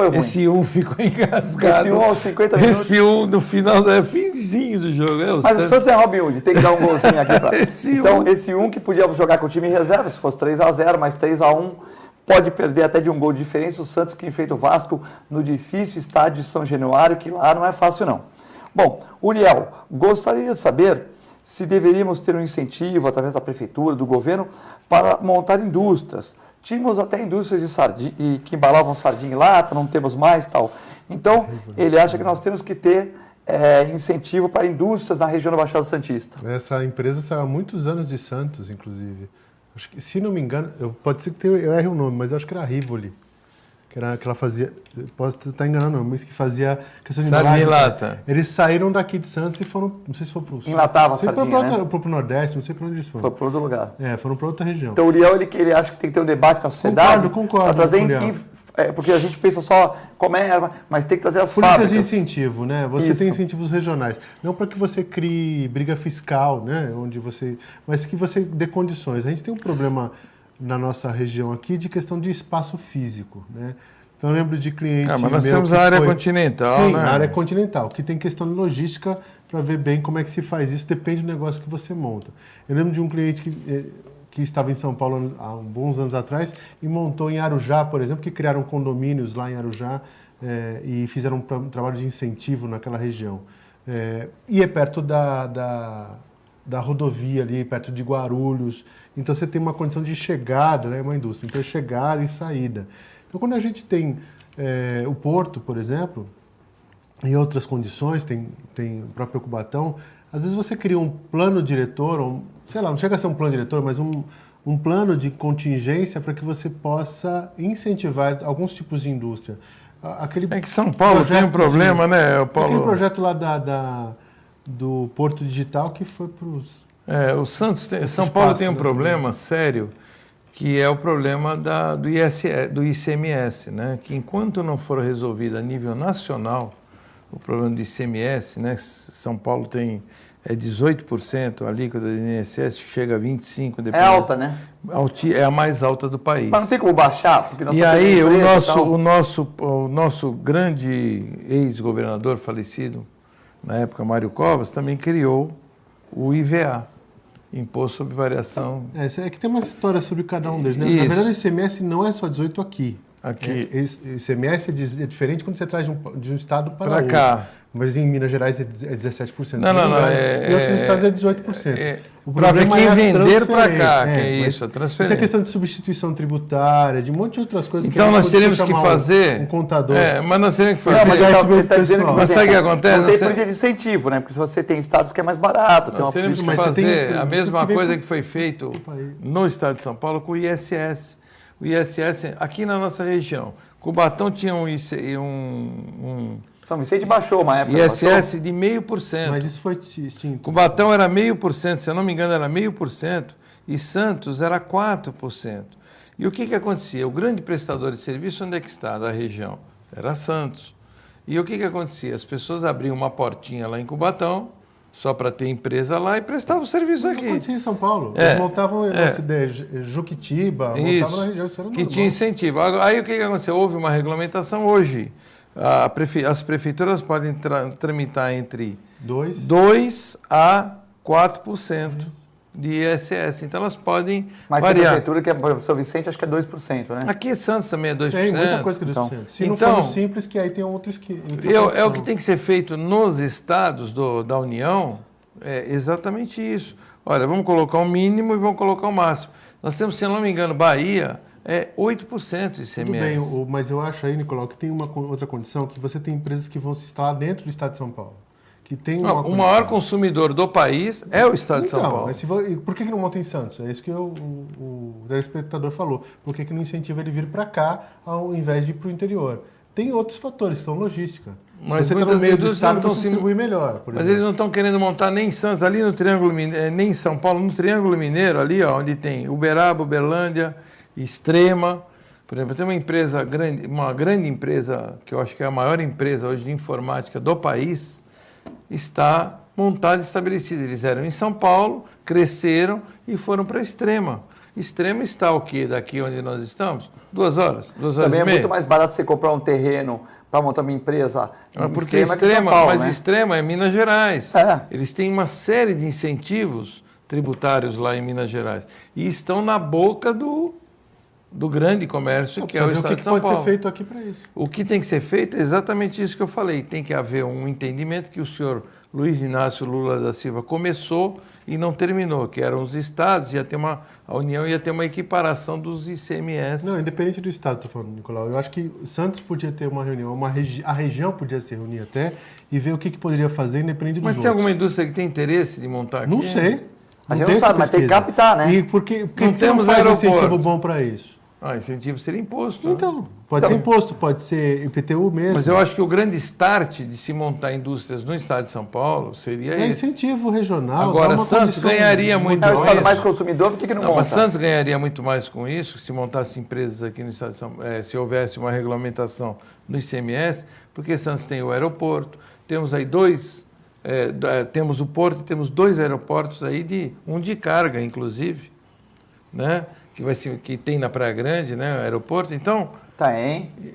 ruim. Esse um ficou engasgado. Esse um aos 50 minutos. Esse um no final, finzinho do jogo. Mas o Santos é Robin Hood, tem que dar um golzinho aqui. Então, esse um que podia jogar com o time em reserva, se fosse 3-0, mas 3-1, pode perder até de um gol de diferença. O Santos que enfrenta o Vasco no difícil estádio de São Januário, que lá não é fácil não. Bom, Uriel, gostaria de saber se deveríamos ter um incentivo através da prefeitura, do governo, para montar indústrias. Tínhamos até indústrias de sardinha, que embalavam sardinha em lata, não temos mais tal. Então, ele acha que nós temos que ter incentivo para indústrias na região da Baixada Santista. Essa empresa saiu há muitos anos de Santos, inclusive. Acho que, se não me engano, pode ser que eu erre o nome, mas acho que era a Rivoli. Que ela fazia, posso estar enganando, mas que fazia questão de sardinha em lata. Eles saíram daqui de Santos e foram, não sei se foi para o sul. Enlatava a sardinha, né? Foi para o Nordeste, não sei para onde eles foram. Foi para outro lugar. Foram para outra região. Então o Uriel, ele acha que tem que ter um debate na sociedade. Concordo. Para trazer porque a gente pensa só comércio, mas tem que trazer as fábricas. Políticas de incentivo, né? Você tem incentivos regionais. Não para que você crie briga fiscal, né? Mas que você dê condições. A gente tem um problema na nossa região aqui de questão de espaço físico, né? Então eu lembro de cliente mas nós meu temos que a área foi... continental, Sim, né? a área continental, que tem questão de logística para ver bem como é que se faz isso, depende do negócio que você monta. Eu lembro de um cliente que estava em São Paulo há bons anos atrás e montou em Arujá, por exemplo, que criaram condomínios lá em Arujá e fizeram um trabalho de incentivo naquela região. E é perto da rodovia ali, perto de Guarulhos. Então você tem uma condição de chegada, né, uma indústria. Então é chegada e saída. Então quando a gente tem o porto, por exemplo, em outras condições, tem o próprio Cubatão, às vezes você cria um plano diretor, sei lá, não chega a ser um plano diretor, mas um plano de contingência para que você possa incentivar alguns tipos de indústria. É que São Paulo tem um problema, né, Paulo? Aquele projeto lá do Porto Digital que foi para os... São Paulo tem um problema sério, que é o problema do ICMS, né? Que enquanto não for resolvido a nível nacional, o problema do ICMS, né? São Paulo tem 18%, a alíquota do INSS chega a 25%. É alta, né? É a mais alta do país. Mas não tem como baixar? Porque nós E aí o nosso grande ex-governador falecido, na época Mário Covas, também criou o IVA, Imposto sobre Variação. É que tem uma história sobre cada um deles, né? Isso. Na verdade, o ICMS não é só 18 aqui. Aqui. ICMS é diferente quando você traz de um estado para outro. Cá. Mas em Minas Gerais é 17%. Não. Em outros estados é 18%. Para ver quem vender para cá, que é isso, a transferência. Isso é questão de substituição tributária, de um monte de outras coisas. Então nós teremos que fazer... Um contador. Mas nós teremos que fazer... Não, mas ele está dizendo que mas sabe o que acontece? Não tem política de incentivo, né? Porque se você tem estados que é mais barato... Nós teremos que fazer a mesma coisa que foi feito no estado de São Paulo com o ISS. O ISS, aqui na nossa região, Cubatão tinha São Vicente baixou uma época. ISS de 0,5%. Mas isso foi extinto. Cubatão era 0,5%, se eu não me engano era 0,5%, e Santos era 4%. E o que acontecia? O grande prestador de serviço, onde é que está da região? Era Santos. E o que acontecia? As pessoas abriam uma portinha lá em Cubatão, só para ter empresa lá, e prestavam serviço aqui. Acontecia em São Paulo. Eles montavam na cidade Juquitiba, montavam na região. Isso era que normal. tinha incentivo. Aí o que aconteceu? Houve uma regulamentação hoje. As prefeituras podem tramitar entre 2% a 4% de ISS. Então elas podem variar. Tem prefeitura que é, por exemplo, São Vicente, acho que é 2%, né? Aqui em Santos também é 2%. Tem muita coisa que é 2%. Então, se não for no simples, que aí tem outros que... É o que tem que ser feito nos estados da União, é exatamente isso. Olha, vamos colocar o mínimo e vamos colocar o máximo. Nós temos, se eu não me engano, Bahia... 8% de ICMS. Tudo bem, mas eu acho aí, Nicolau, que tem uma outra condição, que você tem empresas que vão se instalar dentro do estado de São Paulo. Que tem o maior consumidor do país é o estado de São Paulo. Mas por que não monta em Santos? É isso que o telespectador falou. Por que não incentiva ele vir para cá ao invés de ir para o interior? Tem outros fatores, são logística. Mas você está no meio do estado, você distribui melhor. Mas eles não estão querendo montar nem em Santos, ali no Triângulo Mineiro, nem em São Paulo, no Triângulo Mineiro, ali onde tem Uberaba, Uberlândia, Extrema. Por exemplo, tem uma grande empresa, que eu acho que é a maior empresa hoje de informática do país, está montada e estabelecida. Eles eram em São Paulo, cresceram e foram para Extrema. Extrema está o quê? Daqui onde nós estamos? 2 horas, 2 horas Também e meia. É muito mais barato você comprar um terreno para montar uma empresa. Porque Extrema é Minas Gerais. Eles têm uma série de incentivos tributários lá em Minas Gerais. E estão na boca do grande comércio, que é o estado de São Paulo. O que pode ser feito aqui para isso? O que tem que ser feito é exatamente isso que eu falei. Tem que haver um entendimento que o senhor Luiz Inácio Lula da Silva começou e não terminou, que eram os estados, a União ia ter uma equiparação dos ICMS. Não, independente do estado, estou falando, Nicolau. Eu acho que Santos podia ter uma reunião, a região podia se reunir até e ver o que poderia fazer, independente dos outros. Mas tem alguma indústria que tem interesse de montar aqui? Não sei. A gente não sabe, mas tem que captar, né? E por que não temos aeroporto. Incentivo bom para isso? Incentivo seria imposto. Então, pode ser imposto, pode ser IPTU mesmo. Mas eu acho que o grande start de se montar indústrias no estado de São Paulo seria esse. Incentivo regional. Agora, Santos ganharia muito mais. É o estado mais consumidor, por que não monta? Mas Santos ganharia muito mais com isso, se montasse empresas aqui no estado de São Paulo, se houvesse uma regulamentação no ICMS, porque Santos tem o aeroporto, temos aí temos o porto, temos 2 aeroportos aí, um de carga, inclusive, né? Que tem na Praia Grande, né, o aeroporto. Então,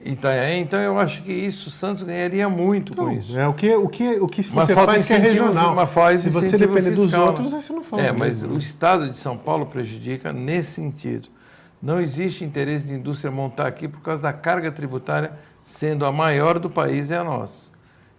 Itanhaém. Então eu acho que isso, Santos ganharia muito com isso. O que você faz que é regional. Se você depender dos outros, aí você não faz. Mas o Estado de São Paulo prejudica nesse sentido. Não existe interesse de indústria montar aqui por causa da carga tributária, sendo a maior do país é a nossa.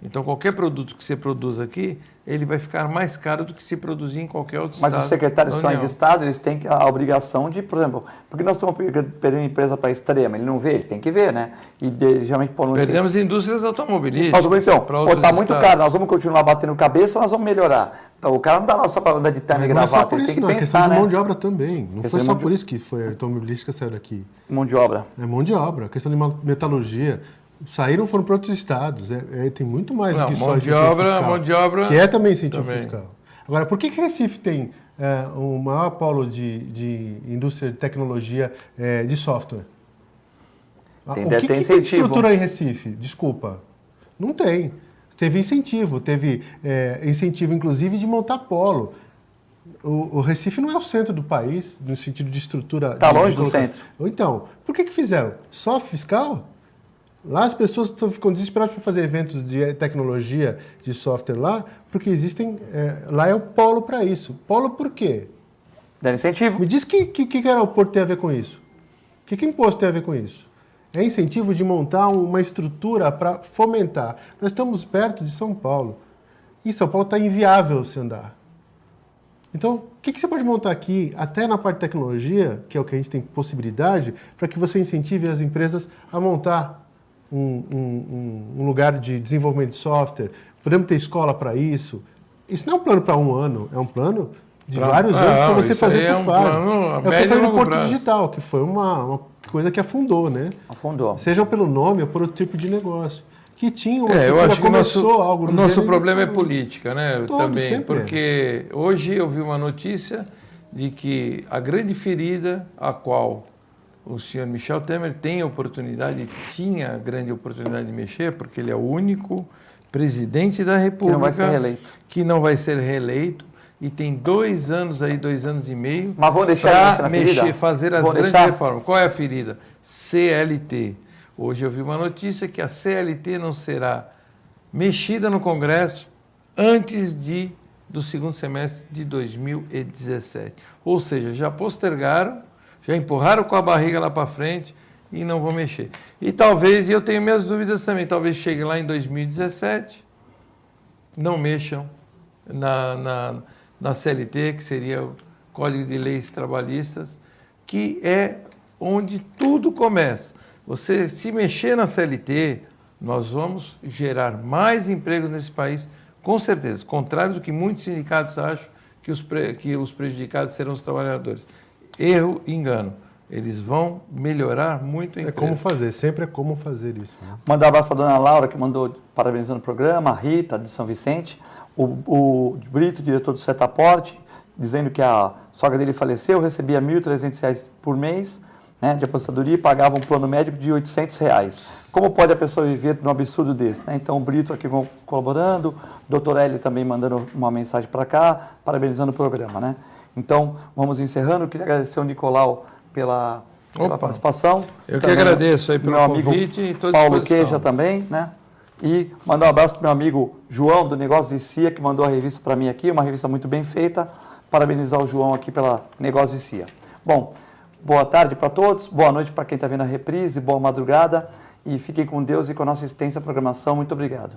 Então, qualquer produto que você produz aqui, ele vai ficar mais caro do que se produzir em qualquer outro estado. Mas os secretários de Estado, eles têm a obrigação de, por exemplo, porque nós estamos perdendo empresa para a extrema, ele não vê, ele tem que ver, né? E geralmente perdemos indústrias automobilísticas. Então, está muito caro, nós vamos continuar batendo cabeça ou nós vamos melhorar? Então, o cara não dá lá só para andar de terno e gravata, ele tem que pensar, questão de mão de obra também. Não foi só por isso que a automobilística saiu daqui. Mão de obra. É mão de obra, questão de metalurgia. Saíram, foram para outros estados. Tem muito mais do que só incentivo fiscal. Mão de obra, que é também incentivo fiscal. Agora, por que Recife tem o maior polo de indústria de tecnologia de software? O que tem estrutura em Recife? Desculpa. Não tem. Teve incentivo. Teve incentivo, inclusive, de montar polo. O Recife não é o centro do país, no sentido de estrutura. Está longe do centro. Então, por que fizeram? Só fiscal? Lá as pessoas ficam desesperadas para fazer eventos de tecnologia, de software lá, porque existem... lá é o polo para isso. Polo por quê? Dá incentivo. Me diz que aeroporto tem a ver com isso. O que imposto tem a ver com isso? É incentivo de montar uma estrutura para fomentar. Nós estamos perto de São Paulo. E São Paulo está inviável se andar. Então, o que você pode montar aqui, até na parte de tecnologia, que é o que a gente tem possibilidade, para que você incentive as empresas a montar um lugar de desenvolvimento de software? Podemos ter escola para isso. Isso não é um plano para um ano, é um plano de vários anos para você fazer por fase. É o que eu falei no Porto Digital, que foi uma coisa que afundou, né? Afundou. Seja pelo nome ou por outro tipo de negócio. Que tinha eu acho que o nosso problema é política, né? Também, sempre. Porque hoje eu vi uma notícia de que a grande ferida a qual o senhor Michel Temer tinha a grande oportunidade de mexer, porque ele é o único presidente da República que não vai ser reeleito e tem 2 anos aí, 2 anos e meio para mexer, fazer as grandes reformas. Qual é a ferida? CLT. Hoje eu vi uma notícia que a CLT não será mexida no Congresso antes do segundo semestre de 2017. Ou seja, já postergaram, já empurraram com a barriga lá para frente e não vão mexer. E talvez, e eu tenho minhas dúvidas também, talvez chegue lá em 2017, não mexam na CLT, que seria o Código de Leis Trabalhistas, que é onde tudo começa. Você se mexer na CLT, nós vamos gerar mais empregos nesse país, com certeza. Contrário do que muitos sindicatos acham, que os prejudicados serão os trabalhadores. Erro e engano. Eles vão melhorar muito o emprego. Como fazer, sempre é como fazer isso. Né? Mandar um abraço para a dona Laura, que mandou parabenizando o programa, a Rita, de São Vicente, o Brito, diretor do Setaporte, dizendo que a sogra dele faleceu, recebia R$ 1.300 por mês, né, de aposentadoria, e pagava um plano médico de R$ 800. Como pode a pessoa viver num absurdo desse? Né? Então, o Brito aqui colaborando, o doutor Hélio também mandando uma mensagem para cá, parabenizando o programa. Né? Então, vamos encerrando. Eu queria agradecer ao Nicolau pela participação. Eu que agradeço aí pelo convite e toda Paulo Queija também, né? E mandar um abraço para o meu amigo João, do Negócios de CIA, que mandou a revista para mim aqui, uma revista muito bem feita. Parabenizar o João aqui pela Negócios de CIA. Bom, boa tarde para todos, boa noite para quem está vendo a reprise, boa madrugada e fiquem com Deus e com a nossa extensa programação. Muito obrigado.